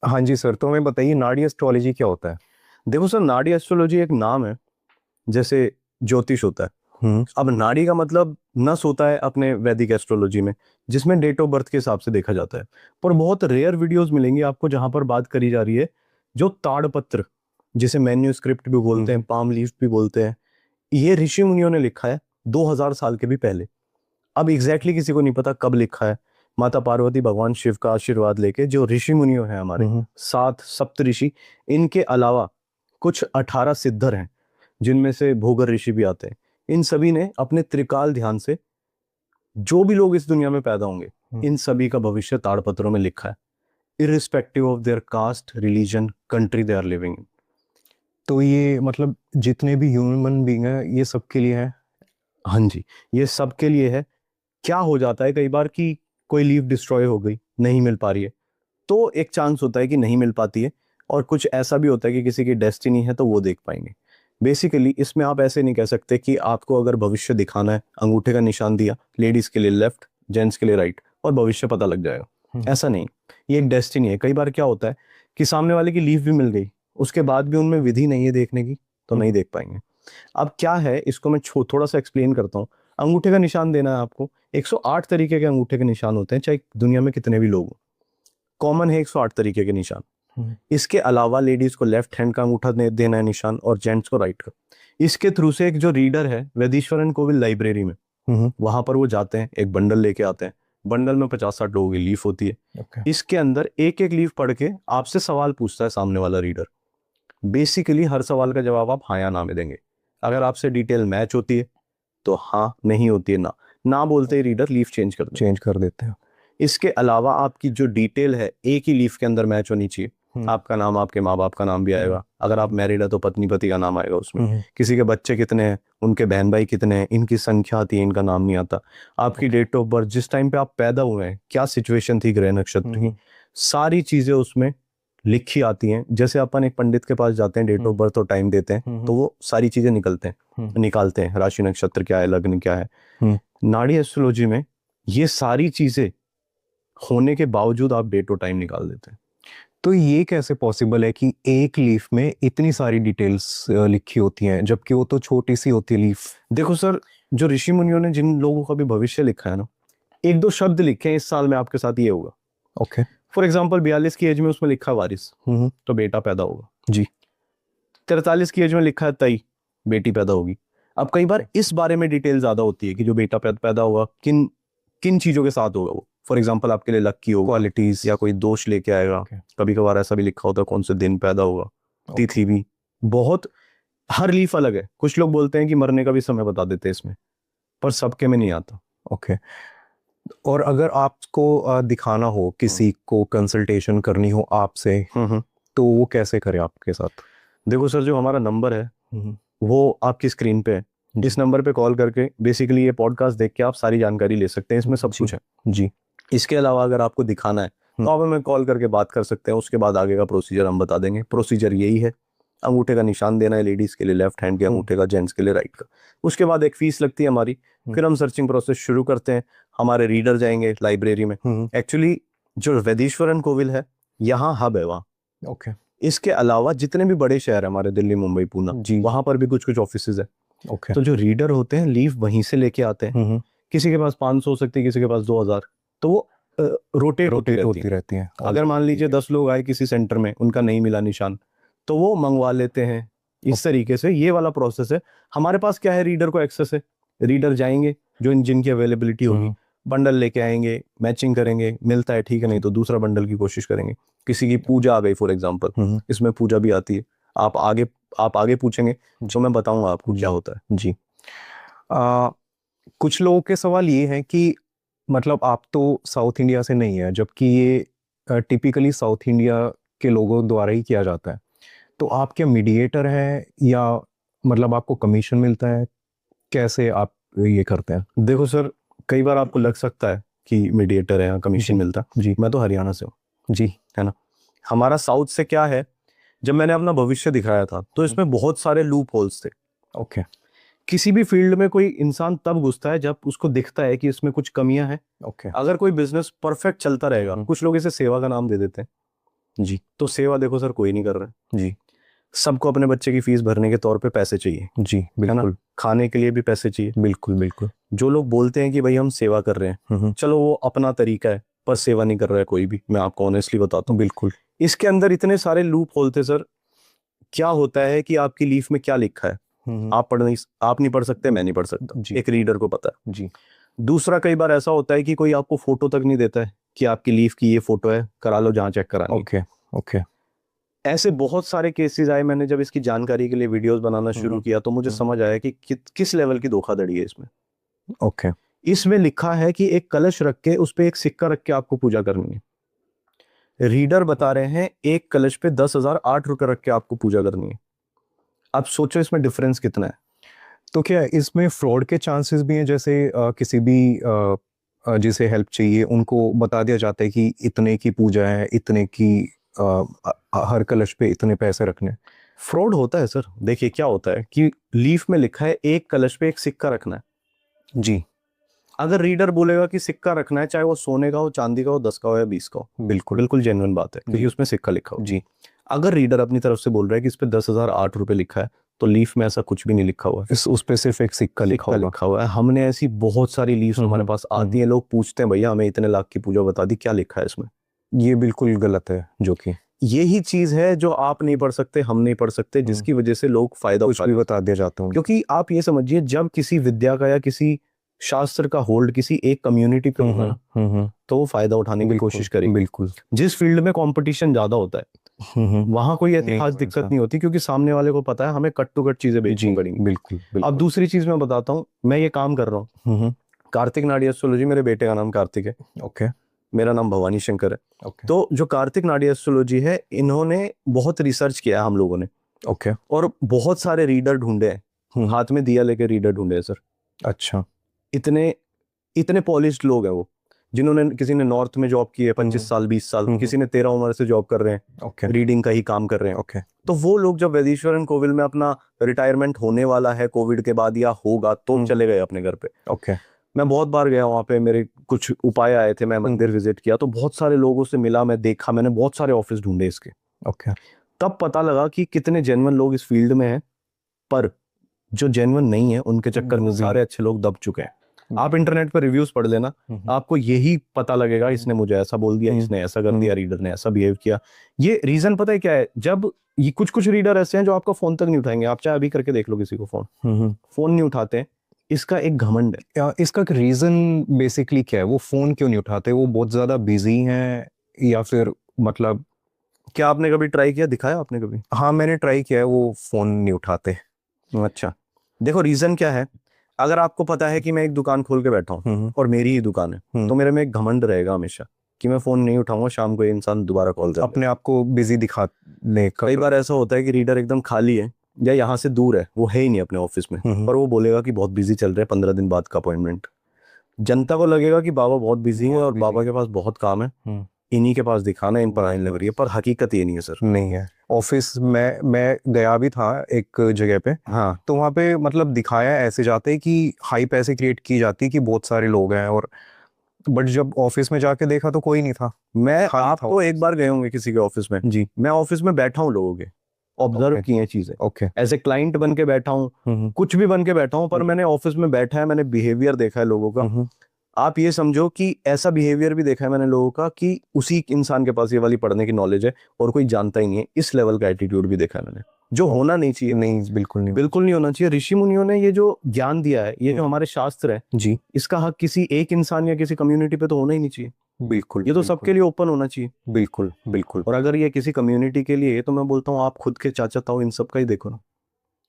हाँ जी सर, तो हमें बताइए नाड़ी एस्ट्रोलॉजी क्या होता है। देखो सर, नाड़ी एस्ट्रोलॉजी एक नाम है, जैसे ज्योतिष होता है। हम्म। अब नाड़ी का मतलब नस होता है अपने वैदिक एस्ट्रोलॉजी में, जिसमें डेट ऑफ बर्थ के हिसाब से देखा जाता है। पर बहुत रेयर वीडियोस मिलेंगी आपको जहां पर बात करी जा रही है जो ताड़पत्र, जिसे मैन्यूस्क्रिप्ट भी बोलते हैं, हम्म। पाम लीफ भी बोलते हैं, ये ऋषि मुनियों ने लिखा है 2000 साल के भी पहले। अब एग्जैक्टली किसी को नहीं पता कब लिखा है। माता पार्वती भगवान शिव का आशीर्वाद लेके जो ऋषि मुनियों हैं हमारे, हम्म। 7 सप्त ऋषि, इनके अलावा कुछ 18 सिद्धर हैं, जिनमें से भोगर ऋषि भी आते हैं। इन सभी ने अपने त्रिकाल ध्यान से जो भी लोग इस दुनिया में पैदा होंगे, हम्म। इन सभी का भविष्य ताड़पत्रों में लिखा है, irrespective of their caste, religion, country they are living in. तो ये मतलब जितने भी ह्यूमन बींग हैं ये सबके लिए है। हाँ जी, ये सबके लिए है। क्या हो जाता है कई बार कि कोई लीव डिस्ट्रॉय हो गई, नहीं मिल पा रही है, तो एक चांस होता है कि नहीं मिल पाती है। और कुछ ऐसा भी होता है कि किसी की डेस्टिनी है तो वो देख पाएंगे। बेसिकली इसमें आप ऐसे नहीं कह सकते कि आपको अगर भविष्य दिखाना है, अंगूठे का निशान दिया, लेडीज के लिए लेफ्ट, जेंट्स के लिए राइट, और भविष्य पता लग जाएगा। हम्म। ऐसा नहीं, ये एक डेस्टिनी है। कई बार क्या होता है कि सामने वाले की लीव भी मिल गई, उसके बाद भी उनमें विधि नहीं है देखने की, तो नहीं हम्म। देख पाएंगे। अब क्या है, इसको मैं थोड़ा सा एक्सप्लेन करता हूँ। अंगूठे का निशान देना है आपको, 108 तरीके के अंगूठे के निशान होते हैं, चाहे दुनिया में कितने भी लोग हों। कॉमन है 108 तरीके के निशान। हम्म। इसके अलावा लेडीज को लेफ्ट हैंड का अंगूठा देना है निशान, और जेंट्स को राइट का। इसके थ्रू से एक जो रीडर है वैदीश्वरन कोविल लाइब्रेरी में, हम्म। वहां पर वो जाते हैं, एक बंडल लेके आते हैं। बंडल में 50-60 लोगों की लीफ होती है। ओके। इसके अंदर एक एक लीफ पढ़ के आपसे सवाल पूछता है सामने वाला रीडर। बेसिकली हर सवाल का जवाब आप हाँ या ना में देंगे। अगर आपसे डिटेल मैच होती है तो हाँ, नहीं होती है ना। ना बोलते ही रीडर लीफ चेंज कर देता चेंज कर देते हैं। है। इसके अलावा आपकी जो डिटेल है एक ही लीफ के अंदर मैच होनी चाहिए। हम्म। आपका नाम, आपके माँ बाप का नाम भी हम्म। आएगा। अगर आप हम्म। मैरिड है तो पत्नी पति का नाम आएगा उसमें। हम्म। किसी के बच्चे कितने हैं, उनके बहन भाई कितने हैं, इनकी संख्या आती है, इनका नाम नहीं आता। आपकी ओके। डेट ऑफ बर्थ, जिस टाइम पे आप पैदा हुए हैं, क्या सिचुएशन थी ग्रह नक्षत्र की, हम्म। सारी चीजें उसमें लिखी आती हैं। जैसे अपन एक पंडित के पास जाते हैं, डेट ऑफ हम्म। बर्थ और टाइम देते हैं, तो हम्म। वो सारी चीजें हम्म। निकालते हैं, राशि नक्षत्र क्या है, लग्न क्या है। हम्म। नाड़ी एस्ट्रोलॉजी में ये सारी चीजें होने के बावजूद आप डेट और टाइम निकाल देते हैं। तो ये कैसे पॉसिबल है कि एक लीफ में इतनी सारी डिटेल्स लिखी होती हैं जबकि वो तो छोटी सी होती है लीफ। देखो सर, जो ऋषि मुनियों ने जिन लोगों का भी भविष्य लिखा है ना, एक दो शब्द लिखे हैं, इस साल में आपके साथ ये होगा। ओके। फॉर एग्जाम्पल 42 की एज में उसमें लिखा है वारिस, हम्म। तो बेटा पैदा होगा। जी। 43 की एज में लिखा है तई, बेटी पैदा होगी। अब कई बार इस बारे में डिटेल ज्यादा होती है कि जो बेटा पैदा होगा किन किन चीजों के साथ होगा वो। फॉर एग्जाम्पल आपके लिए लकी होगा, क्वालिटीज। या कोई दोष लेके आएगा। ओके। कभी कभार ऐसा भी लिखा होता है कौन से दिन पैदा होगा, ओके। तिथि भी। बहुत, हर लीफ अलग है। कुछ लोग बोलते हैं कि मरने का भी समय बता देते हैं इसमें, पर सबके में नहीं आता। ओके। और अगर आपको दिखाना हो, हम्म किसी को कंसल्टेशन करनी हो आपसे, हम्म। तो वो कैसे करे आपके साथ। देखो सर, जो हमारा नंबर है हम्म। वो आपकी स्क्रीन पे है। जी। इस नंबर पे कॉल करके बेसिकली ये पॉडकास्ट देख के आप सारी जानकारी ले सकते हैं, इसमें सब जी। कुछ है। जी। इसके अलावा अगर आपको दिखाना है हम्म। तो आप हमें कॉल करके बात कर सकते हैं। उसके बाद आगे का प्रोसीजर हम बता देंगे। प्रोसीजर यही है, अंगूठे का निशान देना है, लेडीज के लिए लेफ्ट हैंड के हम्म। अंगूठे का, जेंट्स के लिए राइट का। उसके बाद एक फीस लगती है हमारी। हम्म। फिर हम सर्चिंग प्रोसेस शुरू करते हैं। हमारे रीडर जाएंगे लाइब्रेरी में। हम्म। एक्चुअली जो वैदीश्वरन कोविल है, यहाँ हब है वहाँ। ओके। इसके अलावा जितने भी बड़े शहर है हमारे, दिल्ली, मुंबई, पूना, जी। वहां पर भी कुछ कुछ ऑफिसेज है। ओके। तो जो रीडर होते हैं लीव वहीं से लेके आते हैं। हम्म। किसी के पास 500 हो सकती है, किसी के पास 2000। तो वो रोटेट होती रोटेट रहती है। होती रहती हैं और अगर मान लीजिए ठीक है। 10 लोग आए किसी सेंटर में, उनका नहीं मिला निशान, तो वो मंगवा लेते हैं। इस ओके। तरीके से ये वाला प्रोसेस है। हमारे पास क्या है, रीडर को एक्सेस है। रीडर जाएंगे, जो जिनकी अवेलेबिलिटी होगी, हम्म। बंडल लेके आएंगे, मैचिंग करेंगे, मिलता है ठीक है, नहीं जी। तो दूसरा बंडल की कोशिश करेंगे। किसी की पूजा आ गई फॉर एग्जाम्पल, हम्म। इसमें पूजा भी आती है। आप आगे आप आगे पूछेंगे तो जी। मैं बताऊंगा आपको क्या जी। होता है। जी। आ, कुछ लोगों के सवाल ये है कि मतलब आप तो साउथ इंडिया से नहीं है, जबकि ये टिपिकली साउथ इंडिया के लोगों द्वारा ही किया जाता है। तो आप क्या मीडिएटर हैं या मतलब आपको कमीशन मिलता है, कैसे आप ये करते हैं। देखो सर, कई बार आपको लग सकता है कि मीडिएटर है, कमीशन जी। मिलता है। जी। मैं तो हरियाणा से हूँ, जी। है ना। हमारा साउथ से क्या है, जब मैंने अपना भविष्य दिखाया था तो इसमें बहुत सारे लूप होल्स थे। ओके। किसी भी फील्ड में कोई इंसान तब घुसता है जब उसको दिखता है कि इसमें कुछ कमियां हैं। ओके। अगर कोई बिजनेस परफेक्ट चलता रहेगा, कुछ लोग इसे सेवा का नाम दे देते हैं, जी। तो सेवा देखो सर कोई नहीं कर रहा है। जी सबको अपने बच्चे की फीस भरने के तौर पे पैसे चाहिए, जी है ना, बिल्कुल खाने के लिए भी पैसे चाहिए। बिल्कुल बिल्कुल। जो लोग बोलते हैं कि भाई हम सेवा कर रहे हैं, चलो वो अपना तरीका है, पर सेवा नहीं कर रहा है कोई भी, मैं आपको ऑनेस्टली बताता हूँ। बिल्कुल इसके अंदर इतने सारे लूप होल थे सर। क्या होता है कि आपकी लीफ में क्या लिखा है आप नहीं पढ़ सकते, मैं नहीं पढ़ सकता, जी। एक रीडर को पता है। जी दूसरा, कई बार ऐसा होता है कि कोई आपको फोटो तक नहीं देता है कि आपकी लीफ की ये फोटो है, करा लो जहाँ चेक करानी है। ओके ओके ऐसे बहुत सारे केसेस आए। मैंने जब इसकी जानकारी के लिए वीडियोस बनाना शुरू किया तो मुझे समझ आया कि किस लेवल की धोखाधड़ी है इसमें। ओके इसमें लिखा है कि एक कलश रख के उस पे एक सिक्का रख के आपको पूजा करनी है। रीडर बता रहे हैं एक कलश पे 10,008 रुपए रख के आपको पूजा करनी है। आप सोचो इसमें डिफरेंस कितना है। तो क्या इसमें फ्रॉड के चांसेस भी हैं? जैसे किसी भी जिसे हेल्प चाहिए उनको बता दिया जाता है कि इतने की पूजा है, इतने की हर कलश पे इतने पैसे रखने हैं। फ्रॉड होता है सर। देखिए क्या होता है कि लीफ में लिखा है एक कलश पे एक सिक्का रखना है। जी अगर रीडर बोलेगा कि सिक्का रखना है, चाहे वो सोने का हो, चांदी का हो, 10 का हो या 20 का हो, बिल्कुल बिल्कुल जेन्युइन बात है क्योंकि जी। उसमें सिक्का लिखा हो। जी अगर रीडर अपनी तरफ से बोल रहा है कि इस पे 10,008 रुपए लिखा है, तो लीफ में ऐसा कुछ भी नहीं लिखा हुआ है। उस पे सिर्फ एक सिक्का लिखा सिक्का होगा। लिखा हुआ है। हमने ऐसी बहुत सारी लीव्स हमारे पास आती हैं, लोग पूछते हैं भैया हमें इतने लाख की पूजा बता दी, क्या लिखा है इसमें। ये बिल्कुल गलत है, जो कि यही चीज है जो आप नहीं पढ़ सकते, हम नहीं पढ़ सकते, जिसकी वजह से लोग फायदा कुछ भी बता दिया जाता हूँ। क्योंकि आप ये समझिए, जब किसी विद्या का या किसी शास्त्र का होल्ड किसी एक कम्युनिटी पे होगा ना, तो वो फायदा उठाने की कोशिश करेगी। बिल्कुल। जिस फील्ड में कंपटीशन ज्यादा होता है वहां कोई ऐसी नहीं खास तो दिक्कत ऐसा। नहीं होती, क्योंकि सामने वाले को पता है हमें कट टू कट चीजें बेचनी जी पड़ेंगी। बिल्कुल अब बिल्कुल। दूसरी चीज मैं बताता हूँ, मैं ये काम कर रहा हूँ कार्तिक नाडी एस्ट्रोलॉजी, मेरे बेटे का नाम कार्तिक है, ओके मेरा नाम भवानी शंकर है। ओके तो जो कार्तिक नाडी एस्ट्रोलॉजी है, इन्होंने बहुत रिसर्च किया है हम लोगों ने, ओके। और बहुत सारे रीडर ढूंढे हैं, हाथ में दिया लेके रीडर ढूंढे हैं सर। अच्छा। इतने इतने पॉलिश्ड लोग हैं वो, जिन्होंने, किसी ने नॉर्थ में जॉब की है 25 साल 20 साल, किसी ने 13 उम्र से जॉब कर रहे हैं, ओके रीडिंग का ही काम कर रहे हैं। ओके तो वो लोग जब वैदीश्वरन कोविल में अपना रिटायरमेंट होने वाला है कोविड के बाद या होगा, तो चले गए अपने घर पे। ओके मैं बहुत बार गया वहाँ पे, मेरे कुछ उपाय आए थे, मैं मंदिर विजिट किया, तो बहुत सारे लोगों से मिला, मैं देखा, मैंने बहुत सारे ऑफिस ढूंढे इसके। ओके। तब पता लगा कि कितने जेन्युइन लोग इस फील्ड में हैं, पर जो जेन्युइन नहीं है उनके चक्कर में सारे अच्छे लोग दब चुके हैं। आप इंटरनेट पर रिव्यूज पढ़ लेना, आपको यही पता लगेगा, इसने मुझे ऐसा बोल दिया, इसने ऐसा कर दिया, रीडर ने ऐसा बिहेव किया। ये रीजन पता है क्या है? जब ये कुछ रीडर ऐसे हैं जो आपका फोन तक नहीं उठाएंगे, आप चाहे अभी करके देख लो किसी को फोन नहीं उठाते हैं, इसका एक घमंड है। इसका रीजन बेसिकली क्या है? वो फोन क्यों नहीं उठाते? वो बहुत ज्यादा बिजी हैं या फिर मतलब? क्या आपने कभी ट्राई किया, दिखाया आपने कभी? हाँ मैंने ट्राई किया है, वो फोन नहीं उठाते। अच्छा, देखो रीजन क्या है। अगर आपको पता है कि मैं एक दुकान खोल के बैठा हूँ और मेरी ही दुकान है, तो मेरे में एक घमंड रहेगा हमेशा कि मैं फोन नहीं उठाऊंगा, शाम को ये इंसान दोबारा कॉल कर अपने आप को बिजी दिखाने का। कई बार ऐसा होता है कि रीडर एकदम खाली है या यहाँ से दूर है, वो है ही नहीं अपने ऑफिस में, पर वो बोलेगा कि बहुत बिजी चल रहा है, 15 दिन बाद का अपॉइंटमेंट। जनता को लगेगा कि बाबा बहुत बिजी है और बाबा के पास बहुत काम है, इन्हीं के पास दिखाना है, इन पर आने लग रही है, पर हकीकत ये नहीं है सर। नहीं है। ऑफिस में मैं गया भी था एक जगह पे, हाँ, तो वहाँ पे मतलब दिखाया ऐसे जाते हैं कि हाई पैसे क्रिएट की जाती है कि बहुत सारे लोग हैं, और बट जब ऑफिस में जाके देखा तो कोई नहीं था। मैं खाली आप था तो एक बार गए होंगे किसी के ऑफिस में, जी। मैं ऑफिस में बैठा हूँ, लोगों के ऑब्जर्व ओके की हैं चीजें, ओके। एज ए क्लाइंट बन के बैठा हूँ, कुछ भी बन के बैठा हूँ, पर मैंने ऑफिस में बैठा है, मैंने बिहेवियर देखा है लोगों का। आप ये समझो कि ऐसा बिहेवियर भी देखा है मैंने लोगों का कि उसी इंसान के पास ये वाली पढ़ने की नॉलेज है और कोई जानता ही नहीं है, इस लेवल का एटीट्यूड भी देखा है मैंने, जो होना नहीं चाहिए। नहीं बिल्कुल नहीं, बिल्कुल नहीं होना चाहिए। ऋषि मुनियों ने ये जो ज्ञान दिया है, ये जो हमारे शास्त्र है जी इसका हक किसी एक इंसान या किसी कम्युनिटी पे तो होना ही नहीं चाहिए। बिल्कुल। ये तो सबके लिए ओपन होना चाहिए। बिल्कुल बिल्कुल। और अगर ये किसी कम्युनिटी के लिए है, तो मैं बोलता हूँ आप खुद के चाचा ताऊ इन सब का ही देखो ना,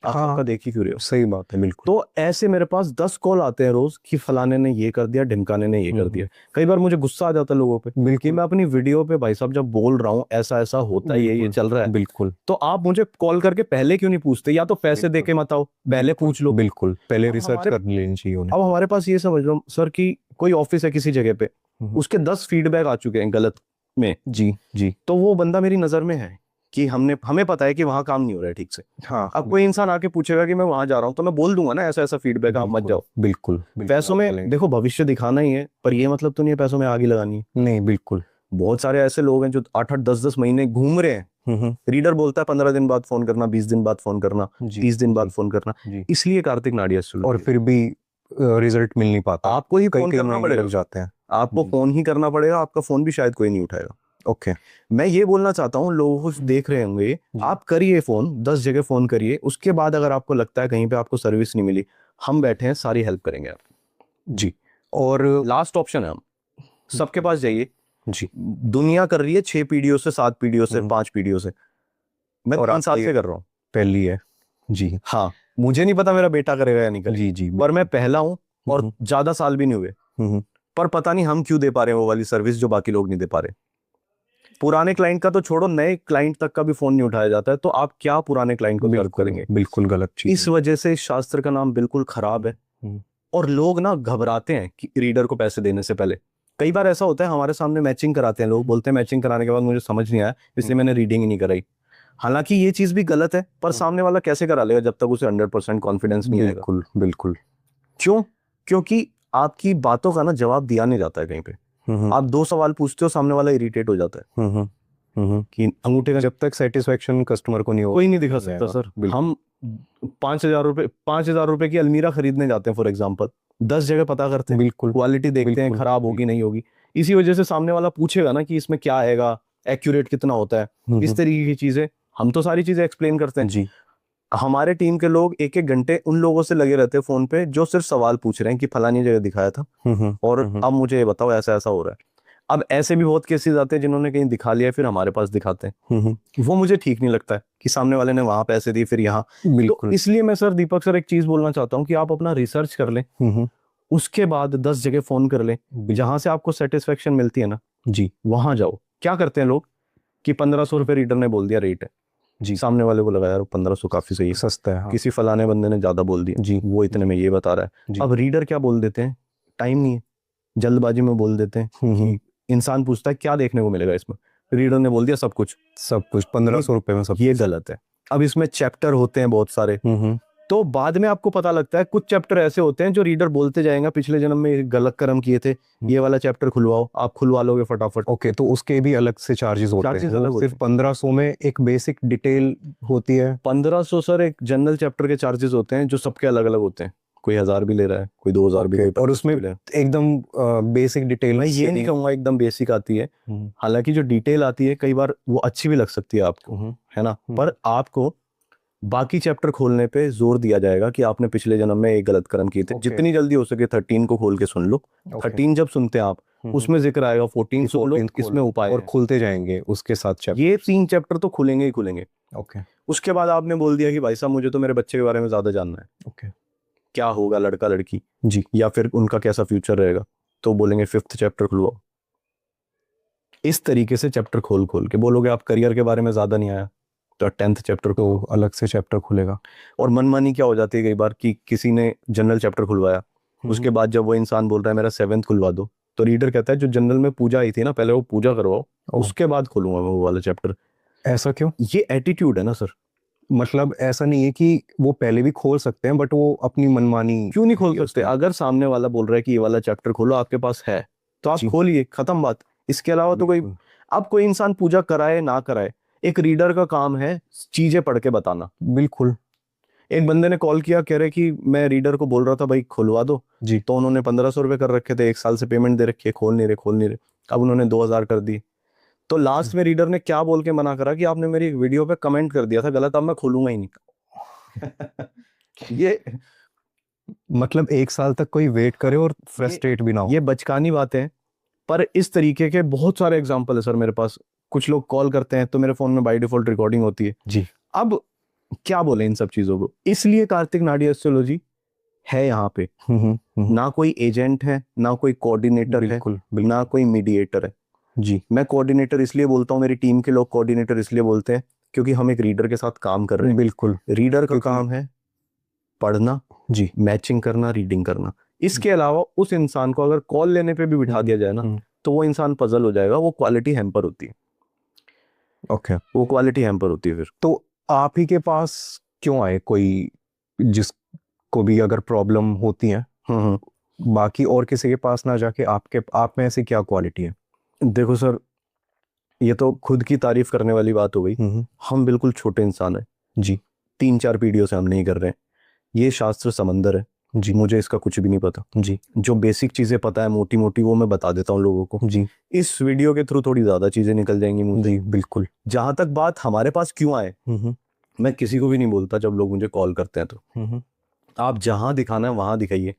आप हाँ सबका देख ही क्यों रहे हो। सही बात है बिल्कुल। तो ऐसे मेरे पास 10 कॉल आते हैं रोज कि फलाने ने ये कर दिया, ढिमकाने ने ये कर दिया। कई बार मुझे गुस्सा आ जाता है लोगों पे कि मैं अपनी वीडियो पे भाई साहब जब बोल रहा हूँ ऐसा ऐसा होता है, ये चल रहा है, बिल्कुल। तो आप मुझे कॉल करके पहले क्यों नहीं पूछते? या तो पैसे दे के मत आओ, पहले पूछ लो। बिल्कुल पहले अब रिसर्च हमारे- कर लेनी चाहिए उन्हें। अब हमारे पास ये समझ लो सर कि कोई ऑफिस है किसी जगह पे, उसके 10 फीडबैक आ चुके हैं गलत में, जी जी। तो वो बंदा मेरी नजर में है कि हमें पता है कि वहां काम नहीं हो रहा है ठीक से। हाँ अब कोई इंसान आके पूछेगा कि मैं वहां जा रहा हूँ, तो मैं बोल दूंगा ना ऐसा ऐसा फीडबैक, आप मत जाओ। बिल्कुल पैसों में देखो भविष्य दिखाना ही है, पर ये मतलब तो नहीं है पैसों में आग ही लगानी है। नहीं बिल्कुल। बहुत सारे ऐसे लोग हैं जो 8-8 10-10 महीने घूम रहे हैं। रीडर बोलता है 15 दिन बाद फोन करना, 20 दिन बाद फोन करना, जी 30 दिन बाद जी फोन करना। जी। इसलिए कार्तिक नाडिया और फिर भी रिजल्ट मिल नहीं पाता, आपको ही कई फोन कई करना महीने पड़ेगा, लग जाते हैं। आपको जी। फोन ही करना पड़ेगा, आपका फोन भी शायद कोई नहीं उठाएगा। ओके। मैं ये बोलना चाहता हूँ लोगों को देख रहे होंगे, जी। आप करिए फोन, 10 जगह फोन करिए, उसके बाद अगर आपको लगता है कहीं पे आपको सर्विस नहीं मिली, हम बैठे हैं, सारी हेल्प करेंगे आप। जी। और लास्ट ऑप्शन है हम, सबके पास जाइए। जी। दुनिया कर रही है 6 पीढ़ियों से, 7 पीढ़ियों से, 5 पीढ़ियों से, मैं और 3 साल आपकी से कर रहा हूँ। पहली है। जी हाँ, मुझे नहीं पता मेरा बेटा करेगा या नहीं करेगा, जी जी। पर मैं पहला हूँ और हम्म, ज्यादा साल भी नहीं हुए, हम्म, पर पता नहीं हम क्यों दे पा रहे हैं वो वाली सर्विस जो बाकी लोग नहीं दे पा रहे। पुराने क्लाइंट का तो छोड़ो, नए क्लाइंट तक का भी फोन नहीं उठाया जाता है, तो आप क्या पुराने क्लाइंट को सर्व बिल्कुल करेंगे? बिल्कुल गलत चीज इस वजह से शास्त्र का नाम बिल्कुल खराब है। हम्म, और लोग ना घबराते हैं कि रीडर को पैसे देने से पहले। कई बार ऐसा होता है हमारे सामने मैचिंग कराते हैं लोग, बोलते हैं मैचिंग कराने के बाद मुझे समझ नहीं आया इसलिए मैंने रीडिंग ही नहीं कराई। हालांकि ये चीज भी गलत है, पर सामने वाला कैसे करा लेगा जब तक उसे 100% कॉन्फिडेंस नहीं आएगा। बिल्कुल बिल्कुल। क्यों? क्योंकि आपकी बातों का ना जवाब दिया नहीं जाता है कहीं पे। आप 2 सवाल पूछते हो, सामने वाला इरिटेट हो जाता है कि अंगूठे का जब तक सेटिस्फेक्शन कस्टमर को नहीं हो, कोई नहीं दिखा सकता जाएगा। सर। बिल्कुल। हम 5,000 रुपए की अलमीरा खरीदने जाते हैं फॉर एग्जाम्पल, 10 जगह पता करते हैं, बिल्कुल क्वालिटी देखते हैं बिल्कुल। खराब होगी नहीं होगी। इसी वजह से सामने वाला पूछेगा ना कि इसमें क्या आएगा, एक्यूरेट कितना होता है, इस तरीके की चीजें। हम तो सारी चीजें एक्सप्लेन करते हैं। जी हमारे टीम के लोग 1-1 घंटे उन लोगों से लगे रहते हैं फोन पे जो सिर्फ सवाल पूछ रहे हैं कि फलानी जगह दिखाया था और अब मुझे ये बताओ ऐसा ऐसा हो रहा है। अब ऐसे भी बहुत केसेस आते हैं जिन्होंने कहीं दिखा लिया फिर हमारे पास दिखाते हैं, वो मुझे ठीक नहीं लगता है कि सामने वाले ने वहां पैसे दिए फिर यहाँ। तो बिल्कुल। इसलिए मैं सर दीपक सर एक चीज बोलना चाहता हूँ कि आप अपना रिसर्च कर लें, उसके बाद 10 जगह फोन कर लें, जहां से आपको सेटिस्फेक्शन मिलती है ना जी वहां जाओ। क्या करते हैं लोग कि 1500 रुपये रीडर ने बोल दिया रेट है, जी। सामने वाले को लगा यार 1500 काफी सही है, सस्ता है, हाँ। किसी फलाने बंदे ने ज्यादा बोल दिया, जी वो इतने में ये बता रहा है। जी। अब रीडर क्या बोल देते हैं, टाइम नहीं है, जल्दबाजी में बोल देते हैं कि इंसान पूछता है क्या देखने को मिलेगा इसमें, रीडर ने बोल दिया सब कुछ। सब कुछ 1500 रुपए में सब ये गलत है। अब इसमें चैप्टर होते हैं बहुत सारे, तो बाद में आपको पता लगता है कुछ चैप्टर ऐसे होते हैं जो रीडर बोलते जाएगा पिछले जन्म में ये गलत कर्म किए थे, ये वाला चैप्टर खुलवाओ, आप खुलवा लोगे फटाफट। ओके, तो उसके भी अलग से चार्जेस होते Charges हैं? अलग वो होते सिर्फ 1500 में एक बेसिक डिटेल होती है? 1500 सर एक जनरल चैप्टर के चार्जेस होते हैं जो सबके अलग अलग होते हैं, कोई 1000 भी ले रहा है, कोई 2000 भी, ओके, कोई और 25 उसमें भी ले रहा है। एकदम बेसिक डिटेल मैं ये नहीं कहूंगा एकदम बेसिक आती है, हालांकि जो डिटेल आती है कई बार वो अच्छी भी लग सकती है आपको, है ना, पर आपको बाकी चैप्टर खोलने पे जोर दिया जाएगा कि आपने पिछले जन्म में एक गलत कर्म किए थे। Okay. जितनी जल्दी हो सके 13 को खोल के सुन लो। 13 जब सुनते हैं आप, उसमें जिक्र आएगा, 14 सुन लो, इसमें उपाय और है। खुलते जाएंगे उसके साथ चैप्टर। ये 3 चैप्टर तो खुलेंगे ही खुलेंगे। ओके उसके बाद आपने बोल दिया कि भाई साहब मुझे तो मेरे बच्चे के बारे में ज्यादा जानना है, ओके। क्या होगा लड़का लड़की, जी या फिर उनका कैसा फ्यूचर रहेगा, तो बोलेंगे 5th चैप्टर खुलवाओ। इस तरीके से चैप्टर खोल खोल के बोलोगे आप करियर के बारे में ज्यादा नहीं आया तो 10th चैप्टर तो अलग से चैप्टर खुलेगा। और मनमानी क्या हो जाती है कई बार कि किसी ने जनरल चैप्टर खुलवाया, उसके बाद जब वो इंसान बोल रहा है मेरा 7th खुलवा दो, तो रीडर कहता है जो जनरल में पूजा आई थी ना पहले वो पूजा करवाओ, उसके बाद खोलूंगा मैं वो वाला चैप्टर। ऐसा क्यों? ये एटीट्यूड है ना सर। मतलब ऐसा नहीं है कि वो पहले भी खोल सकते हैं, बट वो अपनी मनमानी क्यों नहीं खोल सकते? अगर सामने वाला बोल रहा है कि ये वाला चैप्टर खोलो, आपके पास है तो आप खोलिए, खत्म बात। इसके अलावा तो कोई, अब कोई इंसान पूजा कराए ना कराए, एक रीडर का काम है चीजें पढ़ के बताना। बिल्कुल। एक बंदे ने कॉल किया, कह रहे कि मैं रीडर को बोल रहा था भाई खुलवा दो जी। तो उन्होंने 1500 रुपये कर रखे थे, 1 साल से पेमेंट दे रखी है, खोल नहीं रहे। अब उन्होंने 2000 कर दी, तो लास्ट में रीडर ने क्या बोल के मना करा कि आपने मेरी वीडियो पे कमेंट कर दिया था गलत, अब मैं खोलूंगा ही नहीं। ये मतलब 1 साल तक कोई वेट करे और फ्रस्ट्रेट भी ना हो। ये बचकानी बातें हैं, पर इस तरीके के बहुत सारे एग्जाम्पल है सर मेरे पास। कुछ लोग कॉल करते हैं तो मेरे फोन में बाय डिफॉल्ट रिकॉर्डिंग होती है। जी। अब क्या बोले इन सब चीजों को, इसलिए कार्तिक नाडिया एस्ट्रोलॉजी है यहाँ पे। ना कोई एजेंट है, ना कोई कोऑर्डिनेटर है, बिल्कुल ना कोई मीडिएटर है। जी। मैं कोऑर्डिनेटर इसलिए बोलता हूँ, मेरी टीम के लोग कोऑर्डिनेटर इसलिए बोलते हैं क्योंकि हम एक रीडर के साथ काम कर रहे हैं। बिल्कुल। रीडर का काम है पढ़ना, जी। मैचिंग करना, रीडिंग करना। इसके अलावा उस इंसान को अगर कॉल लेने पे भी बिठा दिया जाए ना तो वो इंसान पजल हो जाएगा, वो क्वालिटी हैम्पर होती है। ओके, वो क्वालिटी हैम्पर होती है। फिर तो आप ही के पास क्यों आए, कोई जिसको भी अगर प्रॉब्लम होती है बाकी और किसी के पास ना जाके आप में ऐसी क्या क्वालिटी है? देखो सर, ये तो खुद की तारीफ करने वाली बात हो गई। हम बिल्कुल छोटे इंसान हैं जी 3-4 पीढ़ियों से हम नहीं कर रहे हैं। ये शास्त्र समंदर है जी, मुझे इसका कुछ भी नहीं पता जी जो बेसिक चीजें पता है मोटी मोटी वो मैं बता देता हूँ लोगों को। जी इस वीडियो के थ्रू थोड़ी ज्यादा चीजें निकल जाएंगी मुझे। जी बिल्कुल। जहां तक बात हमारे पास क्यों आए, मैं किसी को भी नहीं बोलता जब लोग मुझे कॉल करते हैं तो आप जहां दिखाना है वहां दिखाइए।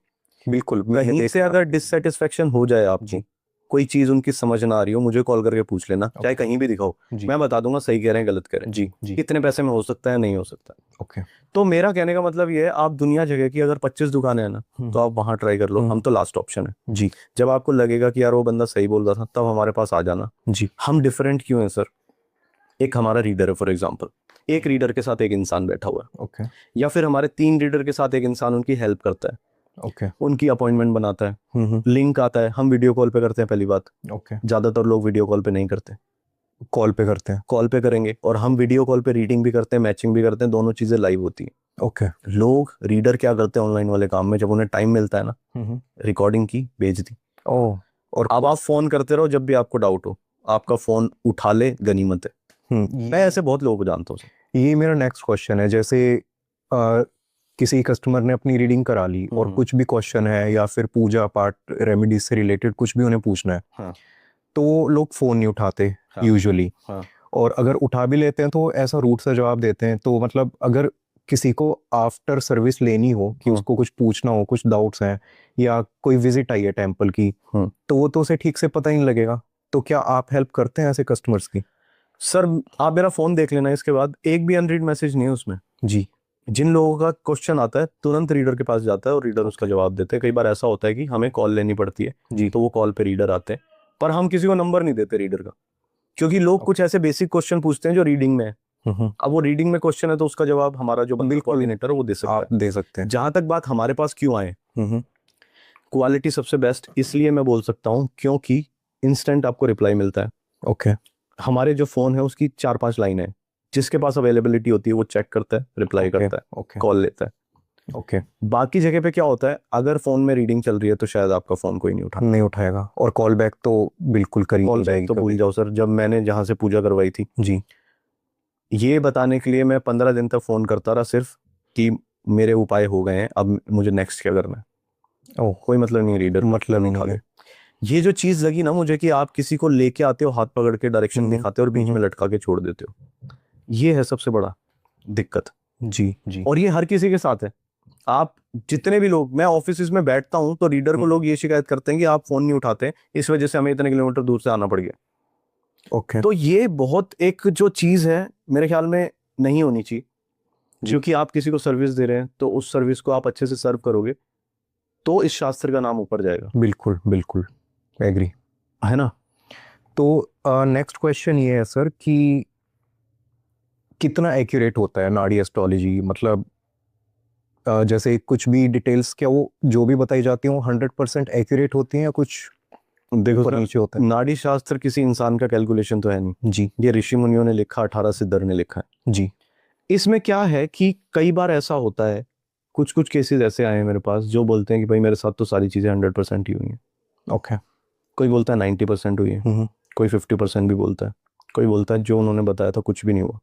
बिल्कुल कहीं से अगर डिससेटिस्फेक्शन हो जाए आपको, जी कोई चीज उनकी समझ ना आ रही हो, मुझे कॉल करके पूछ लेना, चाहे ओके। कहीं भी दिखाओ, जी मैं बता दूंगा सही कह रहे हैं गलत कह रहे हैं, जी जी कितने पैसे में हो सकता है नहीं हो सकता। ओके। तो मेरा कहने का मतलब ये है, आप दुनिया जगह की अगर 25 दुकानें हैं ना तो आप वहां ट्राई कर लो, हम तो लास्ट ऑप्शन है। जी जब आपको लगेगा कि यार वो बंदा सही बोल रहा था तब हमारे पास आ जाना। जी हम डिफरेंट क्यों हैं सर? एक हमारा रीडर है फॉर एग्जाम्पल, एक रीडर के साथ एक इंसान बैठा हुआ है, ओके या फिर हमारे 3 रीडर के साथ एक इंसान उनकी हेल्प करता है, ओके उनकी अपॉइंटमेंट बनाता है, लिंक आता है, हम वीडियो कॉल पे करते हैं। पहली बात, ओके। ज्यादातर लोग वीडियो कॉल पे नहीं करते, कॉल पे करते हैं। कॉल पे करेंगे, और हम वीडियो कॉल पे रीडिंग भी करते हैं, मैचिंग भी करते हैं, दोनों चीजें लाइव होती हैं। ओके। लोग रीडर क्या करते हैं ऑनलाइन वाले काम में, जब उन्हें टाइम मिलता है ना, रिकॉर्डिंग की भेज दी। ओ और अब आप फोन करते रहो जब भी आपको डाउट हो, आपका फोन उठा ले गनीमत है। मैं ऐसे बहुत लोगों को जानता हूँ। ये मेरा नेक्स्ट क्वेश्चन है। जैसे किसी कस्टमर ने अपनी रीडिंग करा ली और कुछ भी क्वेश्चन है या फिर पूजा पाठ रेमेडीज से रिलेटेड कुछ भी उन्हें पूछना है, हाँ तो लोग फोन नहीं उठाते हाँ यूजुअली। हाँ और अगर उठा भी लेते हैं तो ऐसा रूट सा जवाब देते हैं। तो मतलब अगर किसी को आफ्टर सर्विस लेनी हो कि उसको कुछ पूछना हो, कुछ डाउट्स हैं या कोई विजिट आई है टेम्पल की, तो वो तो उसे ठीक से पता ही नहीं लगेगा। तो क्या आप हेल्प करते हैं ऐसे कस्टमर्स की? सर, आप मेरा फोन देख लेना, इसके बाद एक भी अनरीड मैसेज नहीं है उसमें। जी जिन लोगों का क्वेश्चन आता है तुरंत रीडर के पास जाता है और रीडर उसका जवाब देते हैं। कई बार ऐसा होता है कि हमें कॉल लेनी पड़ती है जी तो वो कॉल पे रीडर आते हैं, पर हम किसी को नंबर नहीं देते रीडर का, क्योंकि लोग कुछ ऐसे बेसिक क्वेश्चन पूछते हैं जो रीडिंग में है। अब वो रीडिंग में क्वेश्चन है तो उसका जवाब हमारा जो कोऑर्डिनेटर है वो दे सकता आप है। दे सकते हैं। जहां तक बात हमारे पास क्यों आए, क्वालिटी सबसे बेस्ट इसलिए मैं बोल सकता हूँ क्योंकि इंस्टेंट आपको रिप्लाई मिलता है। ओके हमारे जो फोन है उसकी 4-5 लाइन है, जिसके पास अवेलेबिलिटी होती है वो चेक करता है, रिप्लाई ओके करता है, ओके कॉल लेता है। ओके। बाकी जगह पे क्या होता है, अगर फोन में रीडिंग चल रही है तो शायद आपका फोन कोई नहीं उठा। नहीं उठाएगा और कॉल बैक तो बिल्कुल करी कॉल नहीं जाएगी तो भूल कभी। जाओ सर। जब मैंने जहां से पूजा करवाई थी, जी ये बताने के लिए मैं 15 दिन तक फोन करता रहा सिर्फ कि मेरे उपाय हो गए हैं, अब मुझे नेक्स्ट क्या करना है। ओह कोई मतलब नहीं रीडर मतलब ही उठा नहीं ले। है। ये जो चीज लगी ना मुझे कि आप किसी को लेके आते हो, हाथ पकड़ के डायरेक्शन दिखाते हो और बीच में लटका के छोड़ देते हो, ये है सबसे बड़ा दिक्कत। जी जी और ये हर किसी के साथ है। आप जितने भी लोग, मैं ऑफिस में बैठता हूं तो रीडर को लोग ये शिकायत करते हैं कि आप फोन नहीं उठाते, इस वजह से हमें इतने किलोमीटर दूर से आना पड़ गया। ओके तो ये बहुत एक जो चीज है मेरे ख्याल में नहीं होनी चाहिए, क्योंकि आप किसी को सर्विस दे रहे हैं तो उस सर्विस को आप अच्छे से सर्व करोगे तो इस शास्त्र का नाम ऊपर जाएगा। बिल्कुल बिल्कुल एग्री है ना? तो नेक्स्ट क्वेश्चन ये है सर कि कितना एक्यूरेट होता है नाड़ी एस्ट्रोलॉजी? मतलब जैसे कुछ भी डिटेल्स क्या वो जो भी बताई जाती हैं वो 100% एक्यूरेट होती हैं या कुछ देखो ऊपर सर, नीचे होता है? नाड़ी शास्त्र किसी इंसान का कैलकुलेशन तो है नहीं, जी ये ऋषि मुनियों ने लिखा, 18 सिद्धर ने लिखा है। जी इसमें क्या है कि कई बार ऐसा होता है, कुछ कुछ केसेस ऐसे आए हैं मेरे पास जो बोलते हैं कि भाई मेरे साथ तो सारी चीजें 100% ही हुई हैं। ओके कोई बोलता है 90% हुई है, कोई 50% भी बोलता है, कोई बोलता है जो उन्होंने बताया था कुछ भी नहीं हुआ।